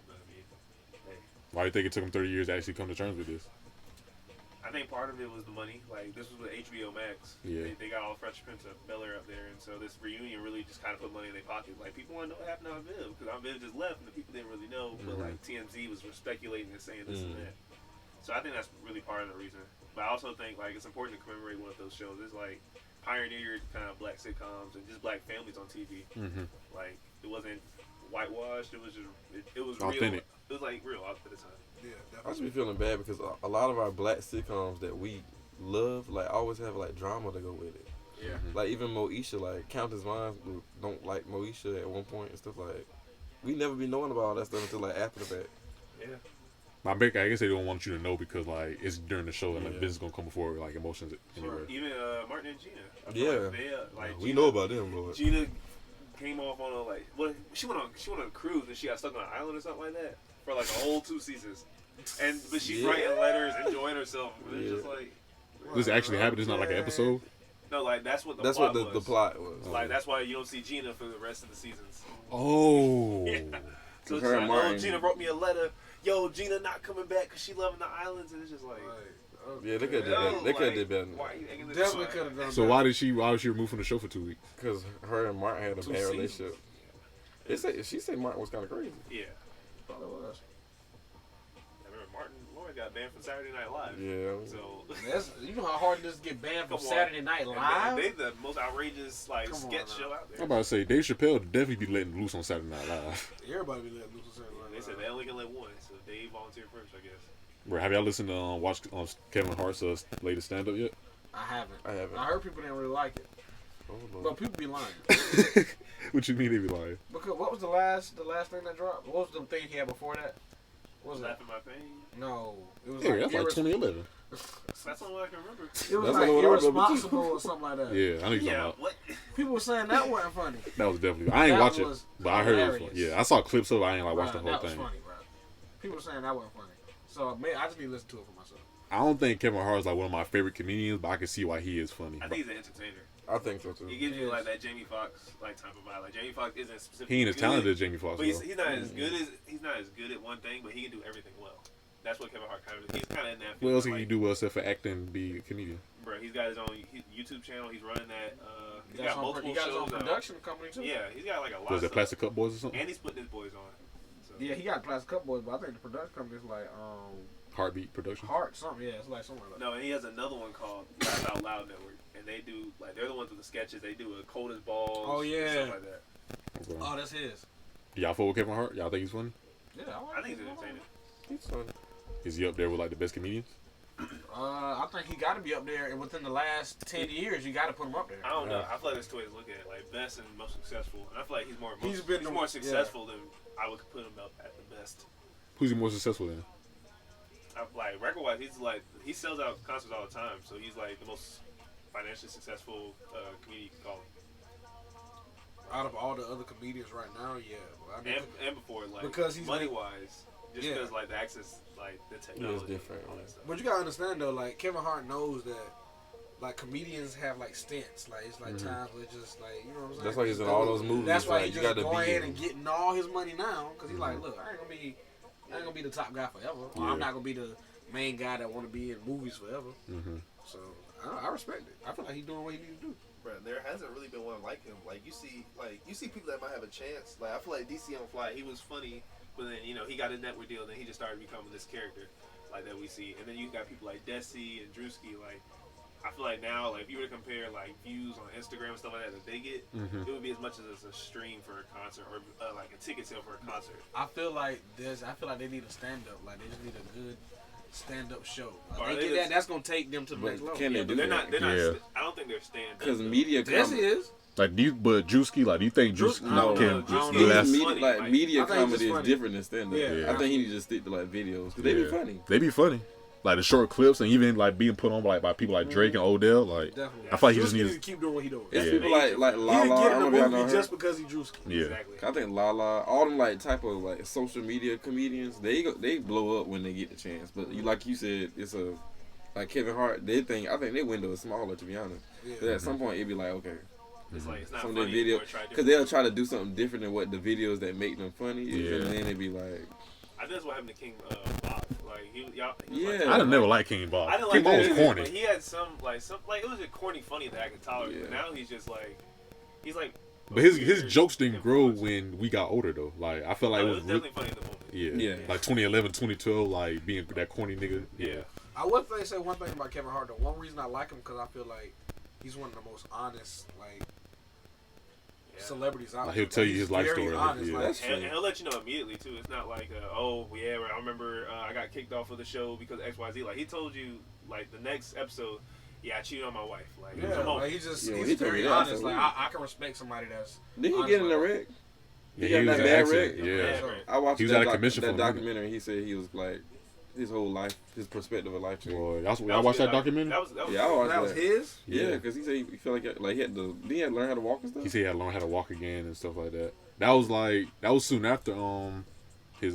But, I mean, hey. Why do you think it took them 30 years to actually come to terms with this? I think part of it was the money. Like this was with HBO Max. Yeah. They got all Fresh Prince of Bel-Air up there, and so this reunion really just kind of put money in their pocket. Like people want to know what happened to Aunt Viv because Aunt Viv just left, and the people didn't really know. But like TMZ was speculating and saying this and that. So I think that's really part of the reason. But I also think like it's important to commemorate one of those shows. It's like pioneered kind of black sitcoms and just black families on TV. Like it wasn't whitewashed. It was just it was authentic. real. It was like real at the time. Yeah, I definitely. just be feeling bad because a lot of our black sitcoms that we love, like, always have like drama to go with it. Yeah. Like even Moesha, like Countess Vine don't like Moesha at one point and stuff like. We never be knowing about all that stuff until like after the fact. Yeah. I guess they don't want you to know because like it's during the show and like Yeah. business is gonna come before like emotions anyway. Even Martin and Gina. I feel Yeah. like they, like We Gina, know about them, but Gina came off on a like she went on a cruise and she got stuck on an island or something like that for like a whole 2 seasons. But she's Yeah. writing letters, enjoying herself. It's Yeah. just like This actually happened. It's not like an episode. no, like that's what the that's plot what was. the plot was. Like that's why you don't see Gina for the rest of the seasons. Oh. Yeah. So it's Her and like, Martin- oh, Gina wrote me a letter. Yo, Gina not coming back because she loving the islands, and it's just like, Yeah, they could have did better. They could have did better than why are you acting this Definitely way? could have done. So better. why was she removed from the show for 2 weeks? because her and Martin had a 2 bad seasons. relationship. She said Martin was kind of crazy. Yeah. Probably was. I remember Martin Lawrence got banned from Saturday Night Live. Yeah. So That's, you know how hard it is to get banned from Come on. Saturday Night Live? They the most outrageous like Come on sketch now. show out I'm there. about to say Dave Chappelle definitely be letting loose on Saturday Night Live. Everybody be letting loose on Saturday Night They said Live. they only can let one, so Dave volunteered first, I guess. Bro, have y'all listened to watch Kevin Hart's latest stand up yet? I haven't. I haven't. I heard people didn't really like it, Oh, Lord. but people be lying. What you mean they be lying? Because what was the last thing that dropped? What was the thing he had before that? What was that? Laughing my pain. No, it was Yeah, like that's like 2011. That's all I can remember. It was That's like the one I remember, too. irresponsible or something like that. Yeah, I know you're talking Yeah, about. what? People were saying that wasn't funny. That was definitely. I ain't That watch it, was but I heard it was funny. hilarious. Yeah, I saw clips of it. I ain't like watched Bruh, the whole that thing. was funny, bro. People were saying that wasn't funny. So I just need to listen to it for myself. I don't think Kevin Hart is like one of my favorite comedians, but I can see why he is funny. I think he's an entertainer. I think so too. He gives you like that Jamie Foxx like type of vibe. Like Jamie Foxx isn't specifically He ain't as good, talented as Jamie Foxx. but he's though. not as good as at one thing, but he can do everything well. That's what Kevin Hart kind of is. He's kind of in that. What else can like, you do well except for acting and be a comedian? Bro, he's got his own YouTube channel. He's running that. He's He got multiple got his own shows out. production company too. Yeah, he's got like a lot. Was of it Plastic Cup Boys or something? And he's putting his boys on. So. Yeah, he got Plastic Cup Boys, but I think the production company is like Heartbeat Production. Heart something. Yeah, it's like something like that. No, and he has another one called Laugh Out Loud Network, and they do like they're the ones with the sketches. They do a cold as balls. Oh, yeah. Stuff like that. Okay. Oh, that's his. Do y'all fuck with Kevin Hart? Y'all think he's funny? Yeah, I think he's entertaining. He's funny. Is he up there with like the best comedians? I think he got to be up there, and within the last 10 years, you got to put him up there. I don't know. Yeah. I feel like there's two ways to look at it. Like best and most successful, and I feel like he's more He's more successful than I would put him up at the best. Who's he more successful than? Like record wise, he sells out concerts all the time, so he's like the most financially successful comedian you can call him. Out of all the other comedians right now, yeah. Well, I mean, And before like because he's money wise, just Yeah. because like the access, like the technology, different, and all yeah. that stuff. but you gotta understand though, like Kevin Hart knows that, like comedians have like stints, like it's like times where it's just like you know what I'm saying. That's why he's in Just all go- those movies. That's why like, he's you just got to going be ahead in. and getting all his money now, because he's like, look, I ain't gonna be the top guy forever. Or Yeah. I'm not gonna be the main guy that want to be in movies forever. Mm-hmm. So I respect it. I feel like he's doing what he needs to do. Bro, there hasn't really been one like him. Like you see people that might have a chance. Like I feel like DC on Fly, He was funny, but then he got his network deal, and then he just started becoming this character like that we see. And then you got people like Desi and Drewski. Like I feel like now, like if you were to compare like views on Instagram and stuff like that they get, it would be as much as a stream for a concert or like a ticket sale for a concert. I feel like they need a stand up. Like they just need a good stand up show. Or Like, they they get just- that. That's gonna take them to the But next level. can they But do they're that? not. They're not. Yeah. I don't think they're stand. Because media Yes, com- he is. Like, but Drewski, like, do you think Drewski I don't can know. I don't be know. less? media, funny, like like- media I think he's comedy just is funny. different than stand up. Yeah. I think he needs to stick to like videos because they be Yeah. funny. They be funny. Like the short clips and even like being put on by people like Drake and Odell. Like, Definitely. I feel like he just Drewski needs. needs to keep doing what he doing. It's Yeah. people like He La didn't La. get I in don't the know if y'all know movie her. just because he Drewski. Yeah. Exactly. I think Lala, all them like type of like social media comedians, they blow up when they get the chance. But like you said, it's a like Kevin Hart. I think their window is smaller to be honest. Yeah. But at some point it'd be like okay, It's like it's not some of funny their video anymore, try because different. they'll try to do something different than what the videos that make them funny is, Yeah. and then it'd be like I think that's what happened to King Bob. Like he was Yeah. like, I done never liked King Bob. I didn't King like Bob that was either, corny. but he had some it was a corny funny that I could tolerate. But Yeah. now he's just like he's like. But his weird jokes didn't grow influence. when we got older though. Like I feel like No, it it was was definitely funny in the moment. yeah, Yeah. like 2011, 2012, like being that corny nigga. Yeah, I would say one thing about Kevin Hart. The one reason I like him because I feel like he's one of the most honest like Yeah. celebrities out Like, there. he'll tell you He's his life very story. honest, Yeah. like, That's And he'll let you know immediately too. It's not like, oh yeah, I remember I got kicked off of the show because XYZ. Like he told you, like the next episode, yeah, I cheated on my wife. Like, yeah, come on. like, he's just Yeah, he's he told me very that. I honest. said, Like "Ooh." I can respect somebody that's. Did he honest get in the like wreck? Yeah, He got he was that in an bad accident. wreck? Yeah. Yeah. I watched He was that, out of commission for a that minute. documentary. He said he was like his whole life, his perspective of life changed. Boy, That y'all was watch good that documentary? That was Yeah, I watched That was that. his. Yeah, because he said he felt like he had to. He had to learn how to walk and stuff. He said he had to learn how to walk again and stuff like that. That was soon after his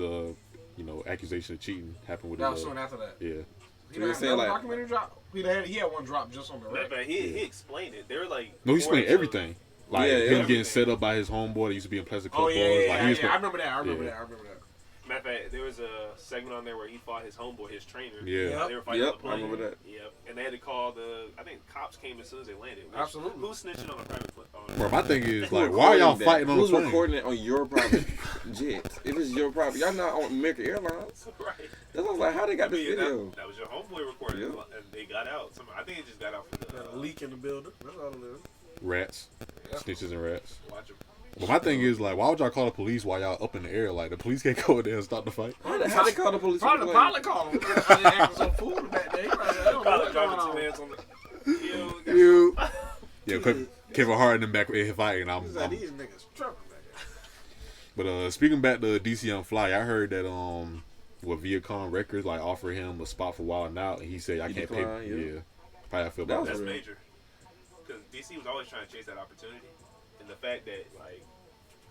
accusation of cheating happened with That was his soon after that. yeah. He So didn't you're have saying, another like- documentary drop. He had one drop just on the Matter wreck. of fact, he explained it. They were like No, he 4 explained episodes. everything. Like Yeah, him getting everything. set up by his homeboy that used to be in Pleasant Club Oh Boys. yeah, Like he yeah. was I remember that. I remember Yeah. that. I remember that. Matter of fact, there was a segment on there where he fought his homeboy, his trainer. Yeah. They were fighting Yep, on the I plane. remember that. Yep. And they had to call I think cops came as soon as they landed. Which, Absolutely. Who's snitching on a private plane? Bro, my thing is Who like, why are y'all recording that? fighting on the Who's plane? recording it on your private jet? If it's your private, y'all not on American Airlines. Right. That's what I was like, how they got I mean, this video? that was your homeboy recording it, Yeah. and they got out. I think it just got out for the Got a leak in the building. That's all it is. Rats, Yeah. snitches and rats. Watch him. But my thing is like, why would y'all call the police while y'all up in the air? Like the police can't go in there and stop the fight. How they call the police? Probably the pilot called him. I didn't act so fool back there. He probably said, I don't know Probably what's going dropping 2 on. hands on the. Yo, You. Yeah, Kevin Hart in them back in fighting. He's like, these niggas tripping back there. But speaking back to DC Young Fly, I heard that Viacom Records like offered him a spot for Wild 'N Out, and he said I He can't declined, pay. yeah. Yeah, probably how I feel That about was that. That's real. major. Because DC was always trying to chase that opportunity, and the fact that like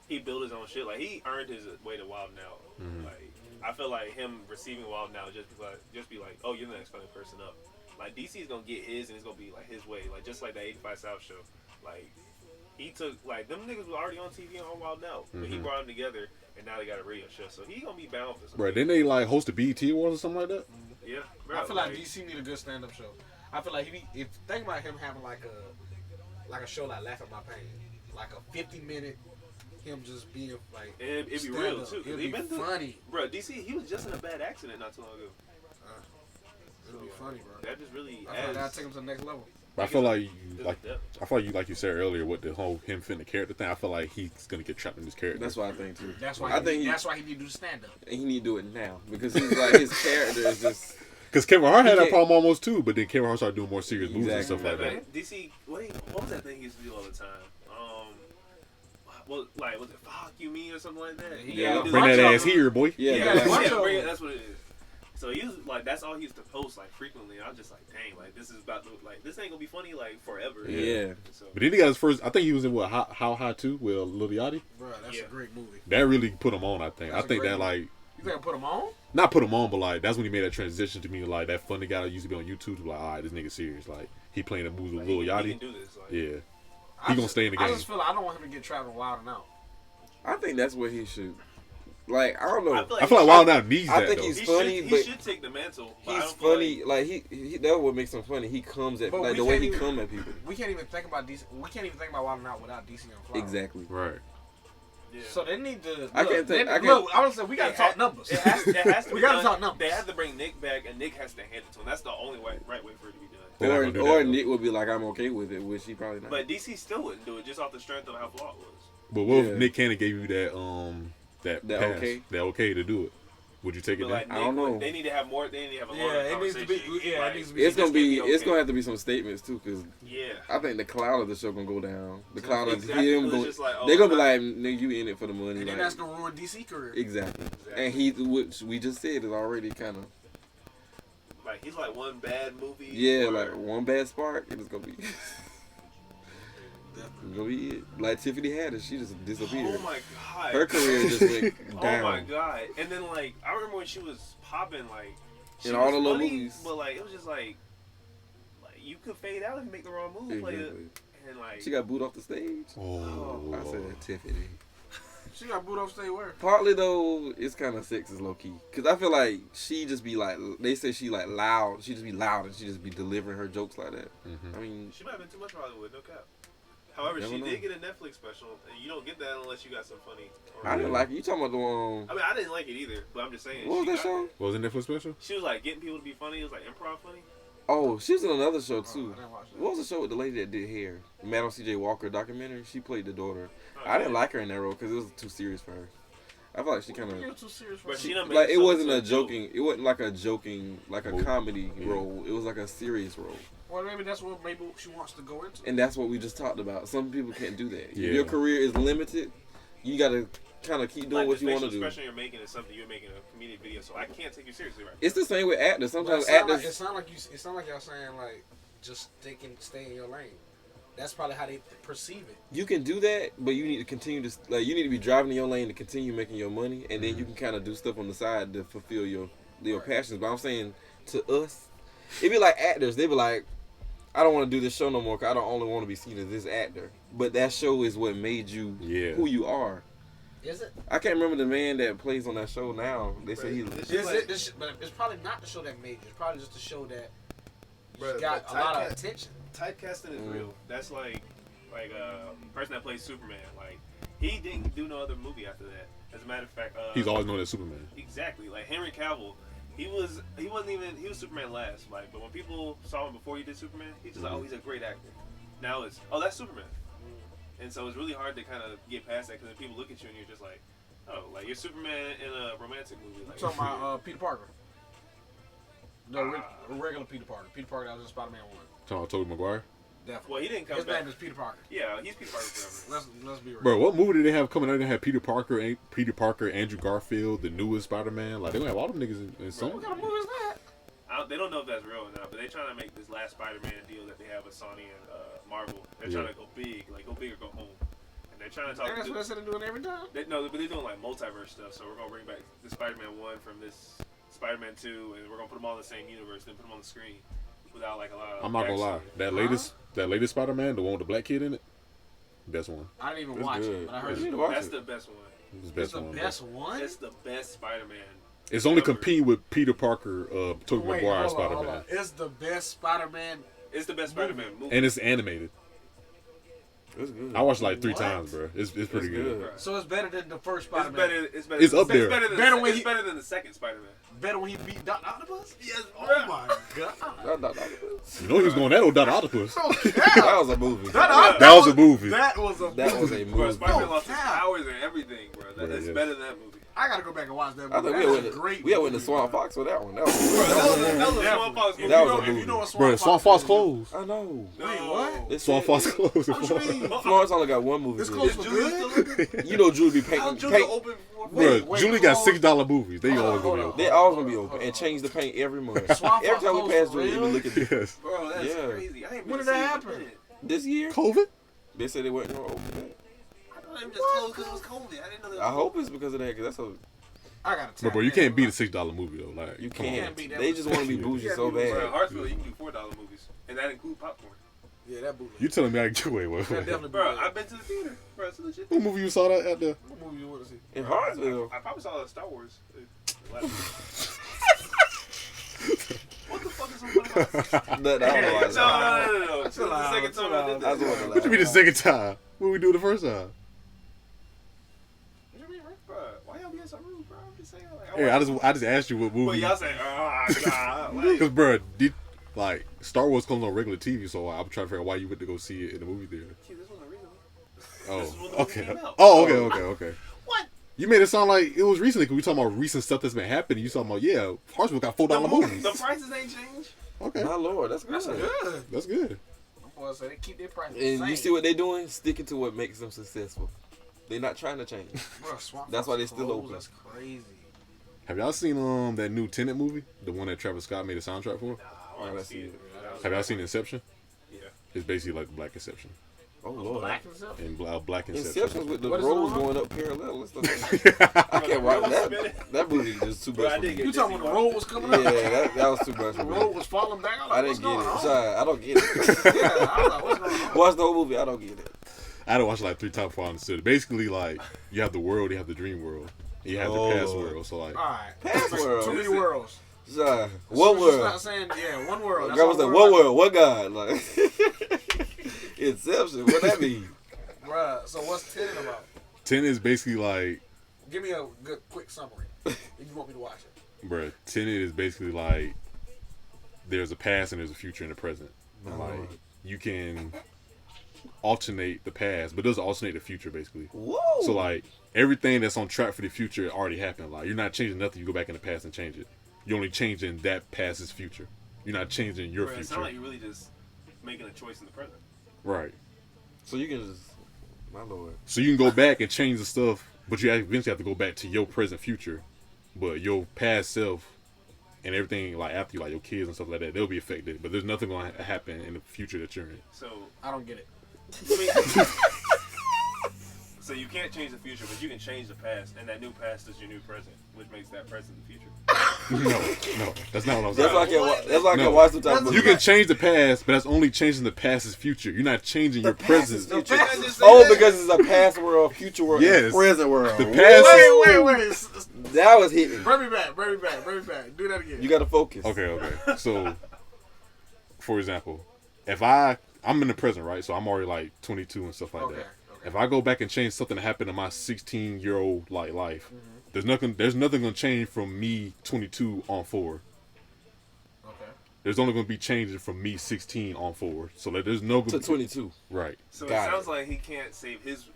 he built his own shit, like he earned his way to Wild 'N Out. Mhm. Like I feel like him receiving Wild 'N Out just be like, oh, you're the next funny person up. Like DC's gonna get his, and it's gonna be like his way, like just like the 85 South show. Like he took like them niggas were already on TV on Wild 'N Out, but he Mhm. brought them together, and now they got a radio show, so he gonna be bound for something. Bro, didn't they like host the BET Awards or something like that? Yeah, bro, I feel like DC need a good stand-up show. I feel like if think about him having like a show like Laugh at My Pain, like a 50-minute him just being like it'd be stand-up. real too. 'Cause It'd he be been through- funny. Bro, DC, he was just in a bad accident not too long ago. It'd be funny, bro. That just really I feel like that'll adds. take him to the next level. But I feel like to like the depth. I feel like you said earlier with the whole him fitting the character thing. I feel like he's gonna get trapped in this character. That's what I think too. That's why. I think that's why he need to do stand-up. he need to do it now because he's like his character is just. Because Kevin Hart had He that can't- problem almost too, but then Kevin Hart started doing more serious moves and Exactly. stuff like that. Man, DC, what was that thing he used to do all the time? Was it fuck you me or something like that? Yeah. Bring that ass here, boy. Yeah, Yeah, that's- bunch of bring it, them. that's what it is. So he was like, that's all he used to post like frequently. And I was just like, dang, like this is about to this ain't gonna be funny like forever. Yeah. So But then he got his first. I think he was in what How High 2 with Lil Yachty. Bro, that's Yeah. a great movie. That really put him on. I think. That's I a think great that like You think I put him on? not put him on, but like that's when he made that transition to me. Like that funny guy that used to be on YouTube to be like, all right, this nigga serious. Like he playing the moves with like, Lil he Yachty. can do this. Like, Yeah, I gonna just- stay in the I game. just feel like I don't want him to get trapped in Wild 'N Out. I think that's what he should. Like I don't know. I feel like Wild 'N Out needs I that think though. he's he funny, should, but he should take the mantle. But I he's don't feel funny. Like he that what makes him funny. He comes at But like we the way can't he even- come at people. We can't even think about DC. We can't even think about Wild 'N Out without DC on Fly. Exactly. Right. Yeah. So they need to. I look, can't think- they- I can't- look, I would say we gotta It talk ha- numbers. It has to We be gotta done. talk numbers. They have to bring Nick back, and Nick has to hand it to him. That's the only right way for it to be done. They're not Or gonna do that, though. Nick would be like, I'm okay with it, which he probably not. But DC still wouldn't do it just off the strength of how flawed it was. But what Yeah. if Nick Cannon gave you that That pass, okay? that okay to do it? Would you take it But then? like, I Nick don't know. They need to have more. They need to have a Yeah, longer it needs to conversation. be- yeah, it Like, needs to be- it's gonna just be. can't It's okay. gonna have to be some statements too, because Yeah. I think the cloud of the show gonna go down. The cloud Exactly. of him It's going. just like, oh, They're gonna be I'm like, nigga, you in it for the money. And then Like, that's gonna ruin DC career. exactly. Exactly. And he, which we just said, is already kind of. Like he's like one bad movie. Yeah, or- like one bad spark, and it's gonna be. It's gonna be it. Like Tiffany Haddish, she just disappeared. Oh my god. Her career just went Oh down. my god. And then like I remember when she was popping like she In all was the little funny, movies. but like it was just like you could fade out if you make the wrong move, play it, Exactly. and like She got booed off the stage. Oh, I said Tiffany. She got booed off stage where? Partly though, it's kind of sexist low key. Cause I feel like she just be like, they say she like loud. She just be loud and she just be delivering her jokes like that. Mhm. I mean, she might have been too much Hollywood, no cap. However, Never she know. did get a Netflix special, and you don't get that unless you got some funny. I didn't like it. You talking about the one? I mean, I didn't like it either, but I'm just saying. What was she that got show? it. What was it Netflix special? She was like getting people to be funny. It was like improv funny. Oh, she was in another show Oh, too. I didn't watch that. What was the show with the lady that did hair? The Madam C.J. Walker documentary. She played the daughter. Oh, I didn't like her in that role because it was too serious for her. I feel like she kind You're of too serious for But that. she done made like it something wasn't to a do. joking. It wasn't like a joking, like a Movie. comedy Yeah. role. It was like a serious role, Well, maybe that's what maybe she wants to go into. and that's what we just talked about. Some people can't do that. Yeah. Your career is limited. You got to kind of keep doing Like what the you want to facial do. expression you're making is something you're making a comedic video, so I can't take you seriously right now. It's the same with actors. But Sometimes it sound actors. like it sound like y'all saying like just stay in your lane. That's probably how they perceive it. You can do that, but you need to continue to like. You need to be driving in your lane to continue making your money, and then you can kind of do stuff on the side to fulfill your Right. passions. But I'm saying to us, it'd be like actors. They be like, I don't want to do this show no more. 'Cause I don't only want to be seen as this actor. But that show is what made you Yeah. who you are. Is it? I can't remember the man that plays on that show now. They say he. It's Is just like, it? But it's probably not the show that made you. It's probably just the show that Bruh, got but a lot of typecast- attention. typecasting is real. That's like person that plays Superman. Like he didn't do no other movie after that. As a matter of fact, He's always known as Superman. exactly like Henry Cavill. He was Superman last. Like, but when people saw him before he did Superman, he's just like, oh, he's a great actor. Now it's that's Superman. And so it's really hard to kind of get past that because people look at you and you're just like, oh, like you're Superman in a romantic movie. I'm Like, talking about Peter Parker. The regular Peter Parker. Peter Parker that was in Spider-Man 1. Talking about Tobey Maguire. Definitely. well, he didn't come His back. name is Peter Parker. Yeah, he's Peter Parker forever. Let's be real. Bro, what movie did they have coming out? They had Peter Parker, Andrew Garfield, the newest Spider-Man. Like they gonna have all them niggas in some. What kind of movie is that? They don't know if that's real or not, but they're trying to make this last Spider-Man deal that they have with Sony and Marvel. They're trying to go big, like go big or go home. And they're trying to talk. And that's what they said they're doing every time. But they're doing like multiverse stuff. So we're gonna bring back the Spider-Man 1 from this Spider-Man 2, and we're gonna put them all in the same universe, then put them on the screen without like a lot of. I'm not gonna lie. backstory. That latest Spider-Man, the one with the black kid in it, best one. I didn't even It's watch good. it, but I heard You need it's to watch That's it. the best one. It's the it's best the one. best one. It's the best Spider-Man. It's only ever. competing with Peter Parker, Tobey Wait, Maguire hold on, hold Spider-Man, on. It's the best Spider-Man. It's the best Spider-Man movie. and it's animated. It's good. I watched it like 3 What? times, bro. It's pretty good. Right. So it's better than the first It's Spider-Man. better. It's better. It's up there. Better than, Better the, when it's he- better than the second Spider-Man. Better when he beat Dr. Octopus? Yes, Oh bruh. my god. That You know he was going that old Dr. Octopus. was a movie. That was a movie. That was a That was a Bro, movie. Spider-Man No lost his cap. powers and everything, bro. That's yes. better than that movie. I gotta go back and watch that movie. I think That's a great we had went to movie, Swamp bro. Fox for that one. That was That was a Definitely. Swamp Fox If movie. That you was know- a if you movie. know what Swamp Bro, Swamp Fox is, closed. I know. Wait, what? They Swamp said- Fox closed. What you mean? Florence only got one movie. It's to close do. for good? You know, Julie be How painting. Julia paint, open for Bro, wait, Julie got hold on. $6 movies. They Hold on, always gonna be hold on. open. they always gonna be open and change the paint every month. Swamp Every time we Fox pass closed Julie, for we real? look at this. Yes. Bro, that's Yeah. crazy. I ain't When been did that to see it in a happen? minute. This year, COVID? they said they wasn't gonna open it. I thought it was just closed because it was COVID. I didn't know that. I hope it's because of that, because that's a I gotta But bro, you can't beat a $6 movie though. Like you come on. can't. beat that They one. just want to be bougie Yeah, so you can't Bro, bad. in Hartsville, you can do $4 movies, and that includes popcorn. Yeah, that bootleg. You telling me I can wait? That definitely Bro, bootleg. I've been to the theater. Bro, it's legit. What movie you saw that at the? What movie you want to see? In Hartsville, I probably saw Star Wars. What the fuck is so funny about this? that I was No. This is Chill the out, second time I did I was that. watching What you mean the second time? What we do the first time? What you mean, bro? Why y'all being so rude, bro? I'm just saying. Like, Yeah, I just asked you what But movie. y'all say, nah. Like, Because bro, like Star Wars comes on regular TV, so I'm trying to figure out why you went to go see it in the movie theater. gee, this wasn't recently. Oh, This is when the movie okay. came out. Oh, okay. What? You made it sound like it was recently because we talking about recent stuff that's been happening. You talking about Hartsville got $4 movies. The prices ain't changed. Okay, My lord, that's good. That's good. that's good. Them boys say they keep their prices the And same. you see what they doing? Sticking to what makes them successful. They're not trying to change. Bro, Swamp That's Fox why they still closed. open. That's crazy. Have y'all seen that new Tenet movie, the one that Travis Scott made a soundtrack for? Nah, I want I to see see it. it. Have y'all seen Inception? Yeah. It's basically like Black Inception. Oh lord. Black and stuff. And Black Inception's Inception. with the What is it roads on? going up parallel and stuff. I can't watch Bro, that. That movie is just too Bro, much I for did me. get You talking when the road was coming Yeah, up? that was too much The for road me. was falling back. I was I like, didn't what's get going it. on? Sorry, I don't get it. Yeah, I was like, what's going on? Watch the whole movie, I don't get it. I had to watch it like 3 times before I understood it. Basically, like you have the world, you have the dream world, and you have the past world. So like, All right. Past world. Too many worlds. Sorry. So One it's just world. not saying, yeah, one world. That's God all was like, we're one about. world, one God. Like Inception, what that mean? Bruh, so what's Tenet about? Tenet is basically like, Give me a good, quick summary if you want me to watch it. bruh, Tenet is basically like there's a past and there's a future and a present. And, like, you can alternate the past, but it doesn't alternate the future, basically. Whoa. So, like, everything that's on track for the future already happened. Like, you're not changing nothing. You go back in the past and change it. You're only changing that past's future. You're not changing your It future. sounds like you're really just making a choice in the present. Right. So you can just, my lord. So you can go back and change the stuff, but you eventually have to go back to your present future. But your past self and everything, like, after you, like, your kids and stuff like that, they'll be affected. But there's nothing going to happen in the future that you're in. So I don't get it. So you can't change the future, but you can change the past, and that new past is your new present, which makes that present the future. No, that's not what I'm saying. That's like I No. can watch some type of movie. You can change the past, but that's only changing the past's future. You're not changing your present. future. The past is- Oh, because it's a past world, future world, Yes. present world. The past is... Wait. That was hitting. Bring me back. Do that again. You got to focus. Okay. So, for example, if I'm in the present, right? So I'm already like 22 and stuff like that. Okay. If I go back and change something that happened in my 16-year-old like life, Mm-hmm. there's nothing gonna change from me 22 on forward. Okay. There's only gonna be changes from me 16 on forward. So that there's no To 22. right. So Got it sounds it. like he can't save his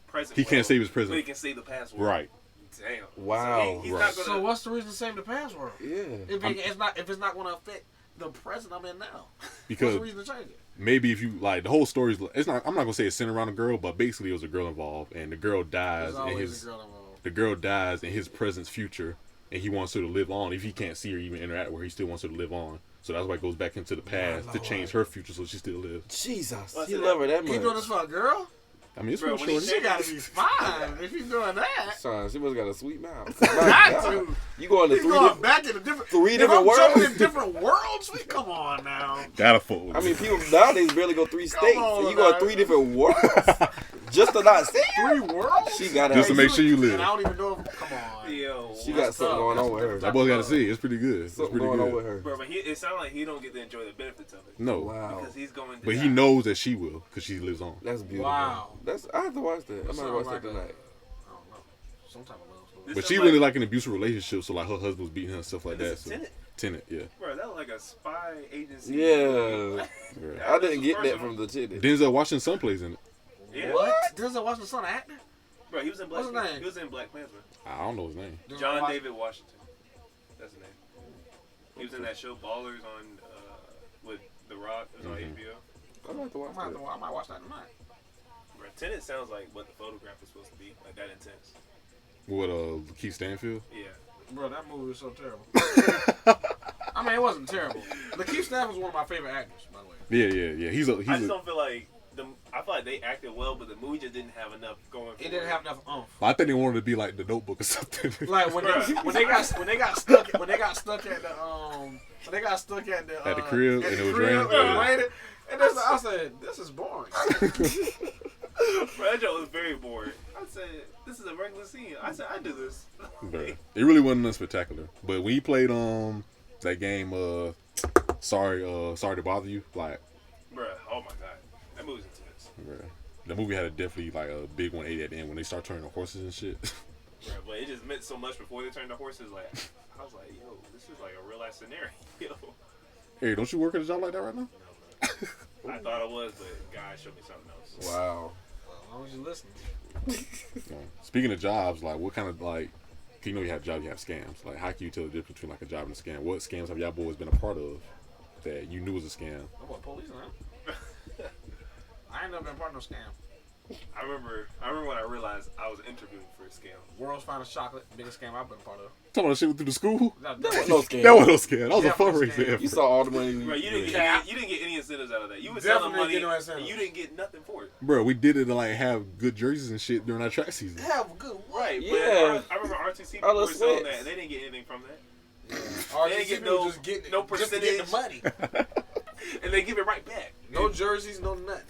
present. He can't world, save his present. but he can save the past world. Right. Damn. Wow. So he's Right. not gonna. So what's the reason to save the past world? Yeah. If it's not going to affect the present I'm in now, Because what's the reason to change it? maybe if you like the whole story's it's not I'm not gonna say it's centered around a girl, but basically it was a girl involved and the girl dies There's in always his a girl involved. the girl dies in his present's future and he wants her to live on. If he can't see her even interact with her, he still wants her to live on. So that's why it goes back into the past to change her future so she still lives. Jesus. What's You it love her that much. He doing this for a girl? I mean it's Bro, real when he short. She got to be fine if he's doing that. Son, she must got a sweet mouth. Got My God. to. You going to He's three going different... back in a different. three if different I'm worlds? jumping in different worlds. Come on now. That'll fool. I mean, people nowadays barely go 3 states. on, And you going man. 3 different worlds? Just to not see her? 3 worlds? She got Just to make sure you And I live. don't even know if. Come on. Yo. She got something going on with her. That boy gotta see. It's pretty good. It's Something pretty going on good. with her. Bro, but it sounds like he don't get to enjoy the benefits of it. No. Wow. Because he's going to But die. he knows that she will because she lives on. That's beautiful. Wow. I have to watch that. I might Sounds watch like that tonight. I don't know. Some type of love story. This But sounds she really like an abusive relationship, so like her husband was beating her and stuff like This that. is So Tenet. yeah. Bro, that was like a spy agency. Yeah. Right. I didn't get that from the chick. Denzel Washington's son plays in it. Yeah. What? Denzel Washington's son an actor? Bro, he was in Black. What's his name? He was in Black Klansman. I don't know his name. John David Washington. That's his name. He was in that show Ballers on with The Rock. It was on HBO. I'm gonna have to watch that. I might watch that tonight. Bro, Tenet sounds like what the photograph is supposed to be, like that intense. What Keith Stanfield? Yeah. Bro, that movie was so terrible. I mean, it wasn't terrible. Lakeith Stanfield's one of my favorite actors, by the way. Yeah. I just don't feel like I feel like they acted well, but the movie just didn't have enough going. It didn't have enough oomph. I think they wanted to be like The Notebook or something. Like when they got stuck at the At the crib, at and the it was crib, raining? and it was raining. And I said, this is boring. Bro, that joke was very boring. I said, this is a regular scene. I said, I do this. Bruh. It really wasn't nothing spectacular. But when he played that game Sorry to Bother You, like Bro, oh my god, that movie's intense. bruh, the movie had a definitely like a big 180 at the end when they start turning the horses and shit. Bro, but it just meant so much before they turned the horses. Like, I was like, yo, this is like a real life scenario. Hey, don't you work at a job like that right now? I thought it was, but God showed me something else. Wow. As long as you listen. Speaking of jobs, like what kind of like, you know you have jobs, you have scams. Like how can you tell the difference between like a job and a scam? What scams have y'all boys been a part of that you knew was a scam? I'm a police now. I ain't never been part of no scam. I remember when I realized I was interviewing for a scam. World's finest chocolate, biggest scam I've been a part of. Talking about shit through the school? That That wasn't no scam. That wasn't no scam. That was a Definitely fundraiser scam. effort. You saw all the money. Bro, you didn't get any incentives out of that. You were selling Definitely money, get no incentives. and you didn't get nothing for it. Bro, we did it to like have good jerseys and shit during our track season. have a good Right, Yeah. but I remember RTC people All were the selling sweats. that, and they didn't get anything from that. RTC They ain't get people no- just getting no just to get percentage. the money. And they give it right back. No jerseys, no nothing.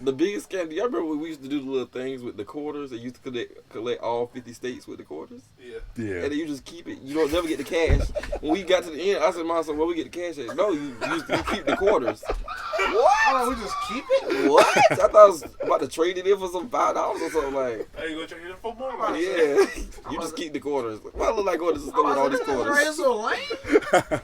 The biggest scam. Do y'all remember when we used to do the little things with the quarters? They used to collect all 50 states with the quarters? Yeah. Yeah. And then you just keep it. You don't never get the cash. When we got to the end, I said, Mom, so where we get the cash at? No, you keep the quarters. Oh, we just keep it? What? I thought I was about to trade it in for some $5 or something like. Hey, you gonna trade it for more? Yeah, you just keep the quarters. Why I look like going to the store with all these quarters? Right, so lame.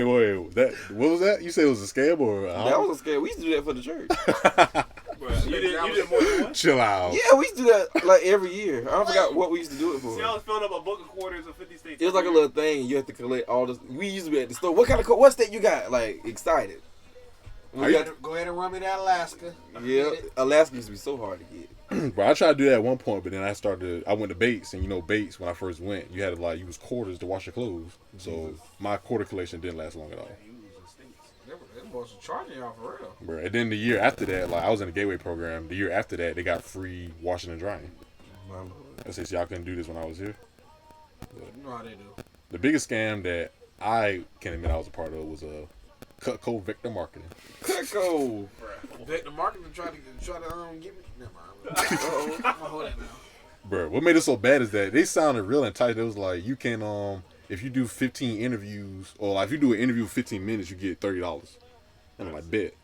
Wait. What was that? You said it was a scam or? That was a scam. We used to do that for the church. Bruh, you did more than one? Chill out. Yeah, we used to do that like every year. I forgot what we used to do it for. See, I was filling up a book of quarters of 50 states. It was like a little thing. You have to collect all this. We used to be at the store. What state you got? Like, excited. Go ahead and run me to Alaska. Yeah, Alaska used to be so hard to get. But I tried to do that at one point, but then I went to Bates, and you know Bates, when I first went, you had to use quarters to wash your clothes. So my quarter collection didn't last long at all. They supposed to charge y'all for real. Bro, and then the year after that, I was in the Gateway program. The year after that, they got free washing and drying. I said, so y'all couldn't do this when I was here. You know how they do. The biggest scam that I can admit I was a part of was Cutco Vector Marketing. Cutco. The marketing try to get me. Never mind. I'm gonna hold that now. Bro, what made it so bad is that they sounded real enticing. It was like, you can, if you do 15 interviews, or if you do an interview 15 minutes, you get $30. And I'm like, bet.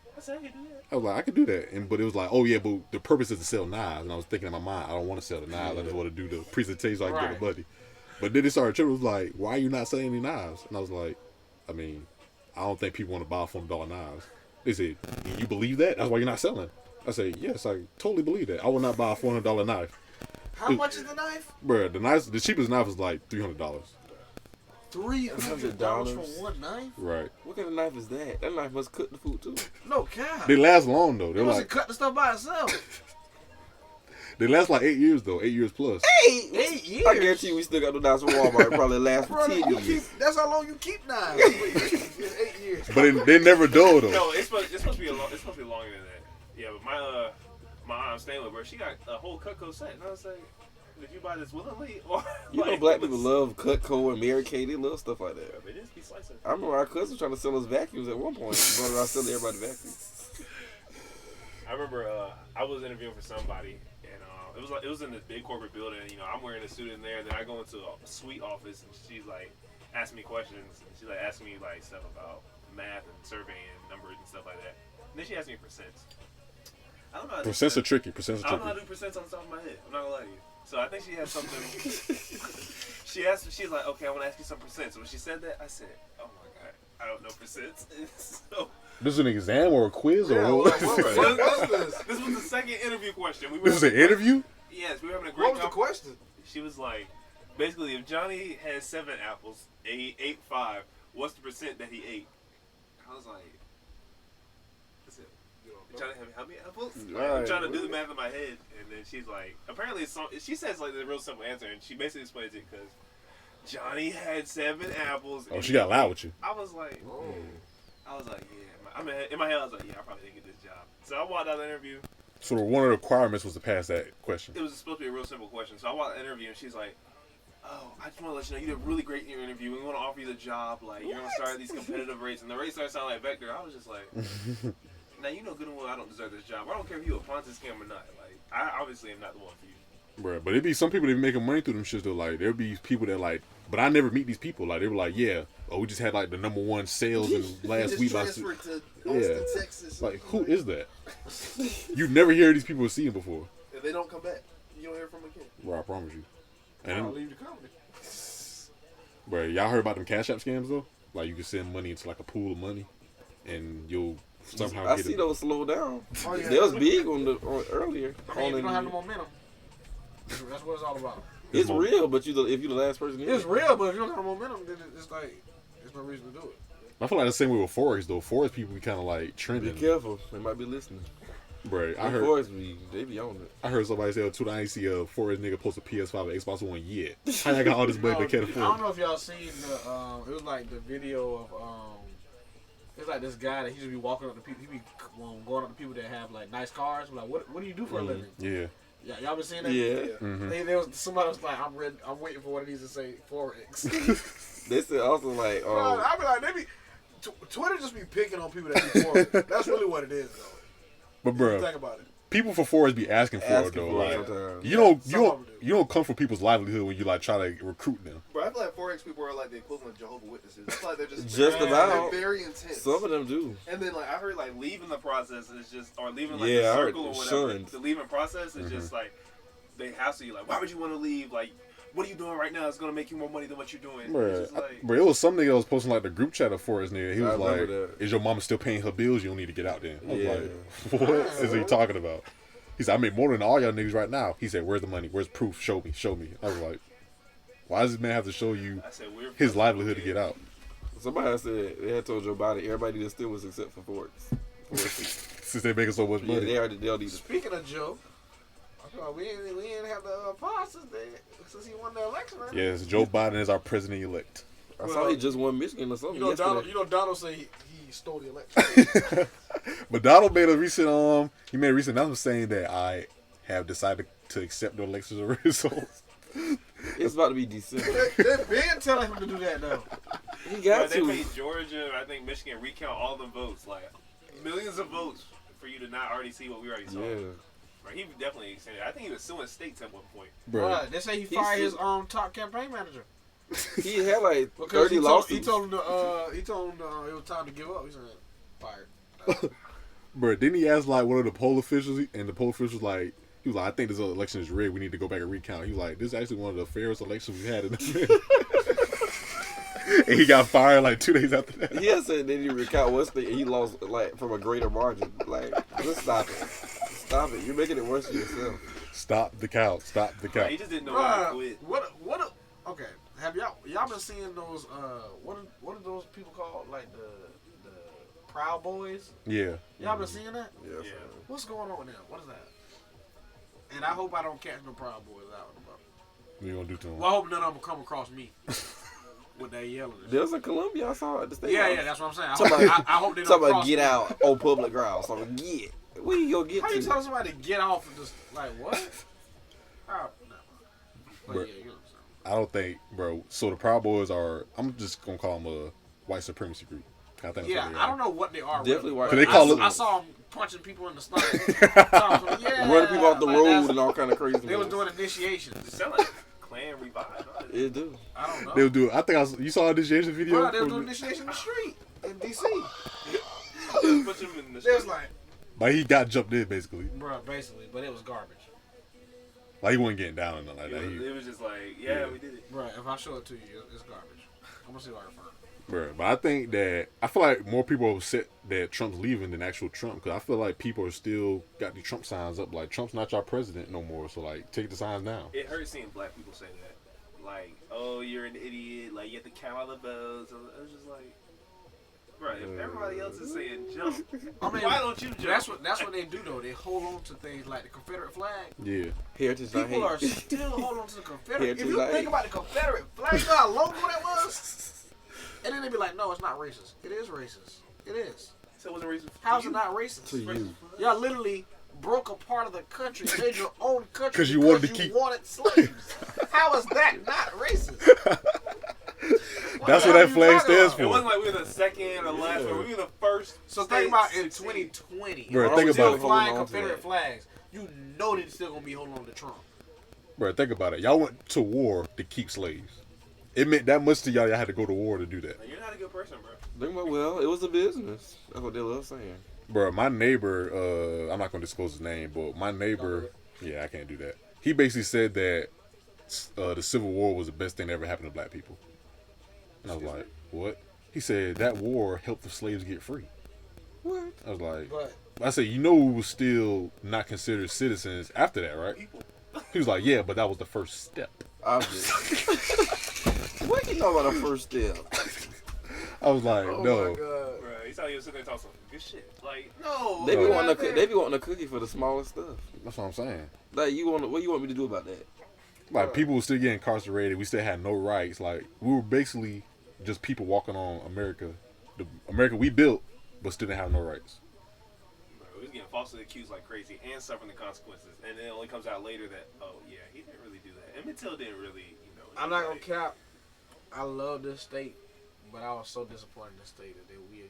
I was like, I could do that. But it was like, oh yeah, but the purpose is to sell knives. And I was thinking in my mind, I don't want to sell the knives. I just want to do the presentation so I can get the money. But then they started tripping. It was like, why are you not selling any knives? And I was like, I mean, I don't think people want to buy $400 knives. They said, you believe that? That's why you're not selling. I said, yes, I totally believe that. I will not buy a $400 knife. How much is the knife? Bro, the cheapest knife was like $300. $300 for one knife? Right. What kind of knife is that? That knife must cook the food too. No cow. They last long though. They must cut the stuff by itself. They last like 8 years though. 8 years plus. 8 years? I guarantee you we still got the knives from Walmart. It probably last for 10 years. That's how long you keep knives. 8 years. But they never dull though. No, it's supposed to be longer than that. Yeah, but my aunt staying with her, she got a whole Cutco set, and I was like, did you buy this willingly? Or you know, black people love Cutco and Mary Kay. They love stuff like that. They just be slicing. I remember our cousin trying to sell us vacuums at one point. He brought around selling everybody vacuums. I remember I was interviewing for somebody, and it was in this big corporate building. You know, I'm wearing a suit in there. Then I go into a suite office, and she's like asking me questions. And she's like asking me like stuff about math and surveying numbers and stuff like that. And then she asked me percents. I don't know. How Percents are tricky. I don't know how to do percents on the top of my head. I'm not gonna lie to you. So I think she had something. She's like, okay, I want to ask you some percents. So when she said that, I said, oh my god, I don't know percents. So this is an exam or a quiz Yeah, or what? what's this? this was the second interview question. This was an interview? Yes, we were having a great. What was the question? She was like, basically, if Johnny had 7 apples and he ate 5, what's the percent that he ate? I was like, that's it. Johnny, how many apples? I'm trying to do the math in my head, and then she's like, apparently, she says like the real simple answer, and she basically explains it because Johnny had 7 apples. Oh, she got loud with you. I was like, yeah. In my head, I was like, yeah, I probably didn't get this job. So I walked out of the interview. So one of the requirements was to pass that question. It was supposed to be a real simple question. So I walked out of the interview, and she's like, oh, I just want to let you know you did really great in your interview. We want to offer you the job. Like, you're going to start at these competitive rates. And the rates started sounding like Vector. I was just like, now you know good and well I don't deserve this job. I don't care if you a Ponzi scam or not. Like, I obviously am not the one for you. Bro, but it'd be some people that be making money through them shits though. Like, there'd be people that like, but I never meet these people. Like, they were like, yeah, we just had like the #1 sales in last week. Transferred to Austin, Texas. Like, who is that? You never hear these people see him before. And they don't come back. You don't hear from them again. Bro, I promise you. I'll And leave the company. bro, y'all heard about them Cash App scams though? Like, you can send money into like a pool of money, and you'll somehow I get see it. those slow down. Oh, yeah. They was big on earlier. I mean, if you don't have the momentum. That's what it's all about. It's real, but if you're the last person in It's real, but if you don't have the momentum, then it's like there's no reason to do it. I feel like the same way with Forex though. Forex people be kind of like Be trending. careful. They might be listening. Bro, I Them heard. boys they be on it. I heard somebody say too. I ain't see a Forex nigga post a PS5 or Xbox One yet. How y'all got all this money they can't I don't afford? know if y'all seen the. It was like the video of. It's like this guy that he just be walking up to people. He be going up to people that have like nice cars. I'm like, what do you do for a living? Yeah. Yeah, y'all been seeing that? Yeah. Mm-hmm. There was somebody was like, I'm waiting for one of these to say Forex. They said also like, I be like, Twitter just be picking on people that do Forex. That's really what it is, though. But bro, Think about it. people for Forex be asking for it though. Like, sometimes. you don't come for people's livelihood when you like try to recruit them. Bro, I feel like Forex people are like the equivalent of Jehovah's Witnesses. I feel like they're just about. they're very intense. Some of them do. And then, like, I heard, like, leaving the process is just, or leaving, like, Yeah, the I heard circle or whatever. shunned. The leaving process is just, like, they hassle you. Like, why would you want to leave? Like, what are you doing right now? It's gonna make you more money than what you're doing. Bruh, It's just like, it was some nigga that was posting like the group chat of Forrest nigga. He I was like, remember that. "Is your mama still paying her bills? You don't need to get out then." I was Yeah. like, "What is he talking about?" He said, "I make more than all y'all niggas right now." He said, "Where's the money? Where's proof? Show me, show me." I was like, "Why does this man have to show you I said, we're his livelihood to get out?" Somebody said they had told Joe Biden everybody that still was except for Forrest. Since they making so much Yeah, money. they'll need to. Speaking of Joe, we ain't have the pause since he won the election. Right? Yes, Joe Biden is our president elect. I saw he just won Michigan or something. yesterday. Donald say he stole the election. But Donald made a recent he made a recent announcement saying that I have decided to accept the election results. It's about to be December. They've been telling him to do that though. He got they to. made Georgia, I think Michigan recount all the votes, like millions of votes for you to not already see what we already saw. Yeah. Right, he definitely extended. I think he was suing states at one point. Bro, Right, they say he fired his top campaign manager. He had like Because 30 he lawsuits. told him it was time to give up. He said, fired. bro, didn't he ask like one of the poll officials, and the poll officials like, he was like, "I think this election is rigged. We need to go back and recount." He was like, "This is actually one of the fairest elections we've had in the And he got fired like 2 days after that. He had said they didn't recount one state and he lost like from a greater margin. Like, just stop it. Stop it. You're making it worse for yourself. Stop the count. Stop the count. He just didn't know how to quit. Okay, have y'all been seeing those what are those people called, like the Proud Boys? Yeah. Y'all been seeing that? Yeah. Yeah. What's going on with them? What is that? And I hope I don't catch no Proud Boys out and about. What you gonna do to him? Well, I hope none of them come across me with that yelling. and shit. There's a Columbia I saw at the state. Yeah, that's what I'm saying. I hope they don't Somebody cross get me. out on public ground. Somebody get. Where you gonna get How you to? tell somebody to get off and just like what? Oh, no. But Bro. yeah, you know what I'm saying. I don't think, bro. So the Proud Boys are. I'm just gonna call them a white supremacy group. I think that's Yeah, what they I are. don't know what they are. Definitely really, white. but They call it- I saw them punching people in the stomach. Yeah, Running people off the like road that's- and all kind of crazy. They was moves. doing initiations. It sounded like Clan Revive. Huh? It do. I don't know. They'll do. I think you saw an initiation video. Bro, they were from- doing initiation in the street in DC. Put them in the They was street. like, Like he got jumped in basically. bro, basically, but it was garbage. Like he wasn't getting down or nothing like that. It was just like, yeah, we did it. Bro, if I show it to you, it's garbage. I'm gonna see what I can find. Bro, but I think that I feel like more people are upset that Trump's leaving than actual Trump, because I feel like people are still got the Trump signs up. Like Trump's not your president no more, so like take the signs down. It hurts seeing black people say that. Like, oh, you're an idiot. Like, you have to count all the votes. I was just like, bro, if everybody else is saying jump, I mean, why don't you jump? That's what they do though. They hold on to things like the Confederate flag. Yeah, Heritage not People are hate. still holding on to the Confederate. Heritage If you not think hate. about the Confederate flag, you know how logo that was? And then they be like, no, it's not racist. It is racist. It is. So it wasn't racist. How's it not racist? To you. Y'all literally broke a part of the country, made your own country 'Cause you wanted to keep- wanted slaves. How is that not racist? that's what the hell that are you flag talking stands about? It for. wasn't like we were the second or last one. We were the first. So state think about in to 2020, Bro, if think we're still about it. flying Holding on to Confederate that. flags. You know they're still gonna be holding on to Trump. Bro, think about it. Y'all went to war to keep slaves. It meant that much to y'all. Y'all had to go to war to do that. You're not a good person, bro. Think about, well, it was a business. That's what they love saying. Bro, my neighbor, I'm not gonna disclose his name, but my neighbor, yeah, I can't do that. He basically said that the Civil War was the best thing that ever happened to black people. And I was like, what? He said that war helped the slaves get free. What? I was like, But I said, you know, we was still not considered citizens after that, right? He was like, yeah, but that was the first step. Obviously. What you know about the first step? I was like, oh no. my god, Bro, he's telling you to sit there and talk some good shit. Like, no, They be we're wanting not a, there. they be wanting a cookie for the smallest stuff. That's what I'm saying. Like what you want me to do about that? Like, people were still getting incarcerated. We still had no rights. Like, we were basically just people walking on America. The America we built, but still didn't have no rights. bro, he was getting falsely accused like crazy and suffering the consequences. And then it only comes out later that, oh, yeah, he didn't really do that. Emmett Till didn't really, you know. I'm not gonna cap. I love this state, but I was so disappointed in the state that we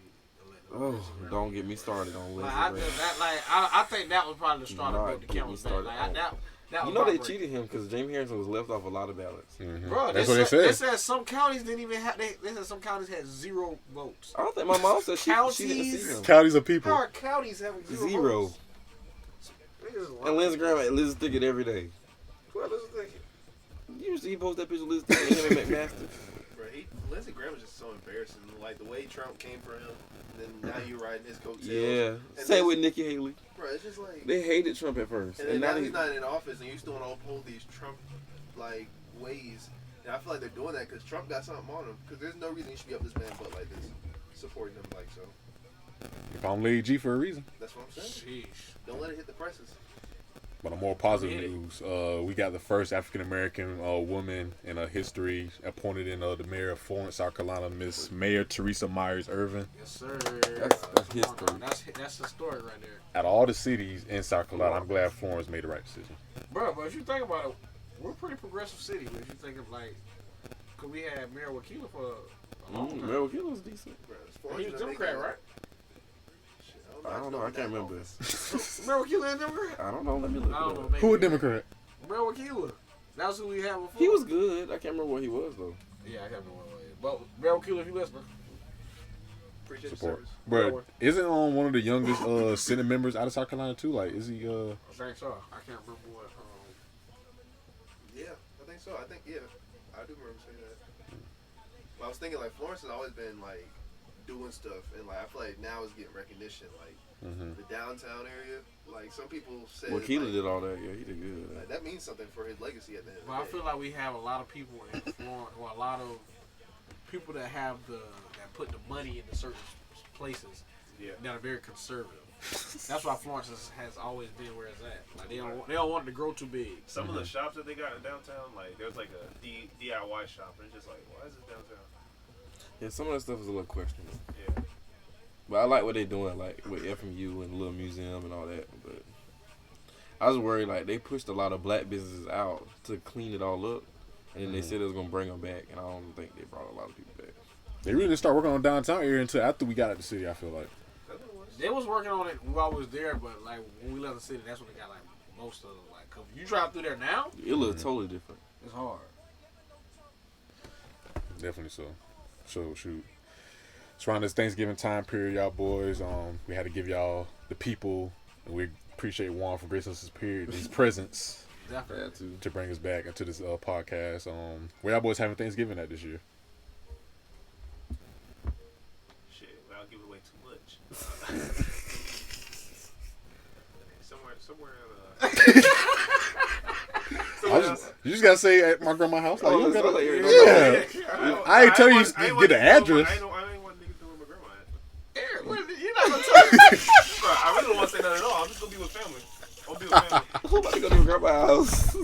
elected. Oh, don't get me started on Like, Lindsey Graham. I think that was probably the straw that Not broke the get me camel's back. started Like, on- that You was know they heartbreaking. cheated him because Jamie Harrison was left off a lot of ballots. Mhm. Bro, That's they what they They said. said some counties didn't even have. They said some counties had 0 votes. I don't think my mom said she didn't see Counties. him. Counties of How people. are counties having 0 Zero. votes? Niggas And lying. Lindsey Graham at Liz Thicket every day. What is it? You You see, he post that picture listed him and McMaster. Bro, Lindsey Graham is just so embarrassing. Like the way Trump came for him, and then now you riding his coattails. Yeah. And Same with Nikki Haley. Bro, it's just like They hated Trump at first, and then now he's not in office, and you still want to uphold these Trump like ways. And I feel like they're doing that because Trump got something on him. Because there's no reason you should be up this man butt like this, supporting him like so. You call him Lady G for a reason. That's what I'm saying. Sheesh. Don't let it hit the presses. But on more positive news, we got the first African American woman in history appointed in the mayor of Florence, South Carolina, Miss Mayor Teresa Myers Irvin. Yes, sir. That's history. That's historic right there. Out of all the cities in South Carolina, I'm glad Florence made the right decision. Bro, but if you think about it, we're a pretty progressive city. If you think of like, cause we had Mayor Wakila for a long time. Mayor Wakila was decent. Bro, He was Democrat, right? I don't know. I can't remember. Mayor Wakila ain't Democrat? I don't know. Let me look it I don't know. up. Maybe Who a Democrat? Mayor Wakila. That's who we had before. He was good. I can't remember what he was though. Yeah, I can't remember what it was. But Mayor Wakila, if you listening. Appreciate the Support. service. Bro, isn't one of the youngest Senate members out of South Carolina too? Like, is he? I think so. I can't remember what. Yeah, I think so. I think, yeah. I do remember saying that. But I was thinking, like, Florence has always been, like, doing stuff. And, like, I feel like now it's getting recognition. Like, the downtown area, like, some people said. Wakila like, did all that. Yeah, he did good. like, that means something for his legacy at the end of the But I day. feel like we have a lot of people in Florence, or a lot of people that have that put the money into certain places that are very conservative. That's why Florence has always been where it's at. Like they don't want it to grow too big. Some of the shops that they got in downtown, like there's like a DIY shop, and it's just like, why is it downtown? Yeah, some of that stuff is a little questionable. Yeah. But I like what they're doing, like with FMU and the little museum and all that. But I was worried, like they pushed a lot of black businesses out to clean it all up, and then they said it was gonna bring them back, and I don't think they brought a lot of people back. They really didn't start working on downtown area until after we got out the city. I feel like. They was working on it while I was there, but like when we left the city, that's when they got like most of it. Like, 'cause you drive through there now, It looks totally different. it's hard. Definitely so. So shoot. It's around this Thanksgiving time period, y'all boys. We had to give y'all the people, and we appreciate Juan for gracing us his presence Definitely. to bring us back into this podcast. Where y'all boys having Thanksgiving at this year? Shit, without giving away too much. somewhere You just gotta say at my grandma's house. Like, you gotta, yeah. I ain't tell you get the address. I ain't want niggas doing my grandma at. Eric, you're not gonna tell me. Bro, I really don't want to say nothing at all. I'm just gonna be with family. I'll be with family. Who about to go to grandma's house?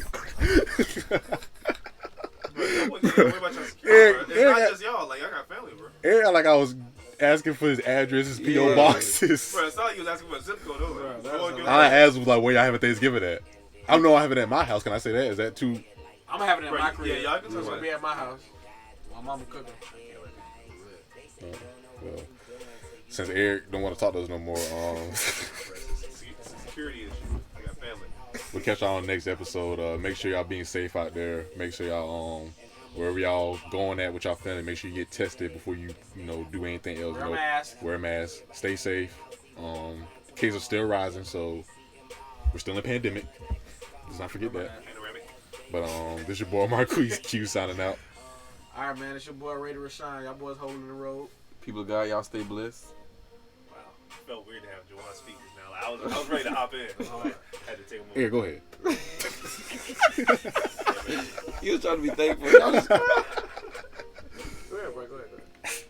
Bro, don't worry about your security, bro. It's not just y'all. Like, I got family, bro. Eric, like I was asking for his address, his PO boxes. Bro, it's not like you was asking for a zip code. I asked like where y'all having Thanksgiving at. I know I have it at my house. Can I say that? Is that too? I'm having it at Bro, my crib. yeah, y'all can It's talk gonna about be it. at my house. My mama cooking. Well, since Eric don't want to talk to us no more, Security issue. I got family. we'll catch y'all on the next episode. Make sure y'all being safe out there. Make sure y'all wherever y'all going at with y'all family, make sure you get tested before you do anything else. Wear a mask. Wear a mask. Stay safe. Cases are still rising, so we're still in a pandemic. Let's not forget that. Panoramic. But this your boy Marquise Q signing out. All right, man. It's your boy Ray to Rashawn. Y'all boys holding the road. People of God, y'all stay blessed. Wow. It felt weird to have Jawaun speak this now. Like, I was ready to hop in. Had to take a moment. Here, go ahead. You was trying to be thankful. Y'all just- Go ahead, bro. Go ahead.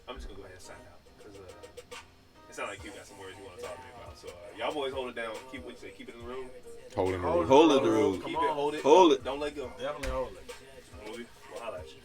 I'm just gonna go ahead and sign out because it sounds like you got some words you want to talk to me about. So y'all boys hold it down. Keep what you say. Keep it in the room. Holding the road. Hold it, the road. Keep Come on, it. hold it. Hold it. Don't let go. Definitely hold it. We'll holla at you.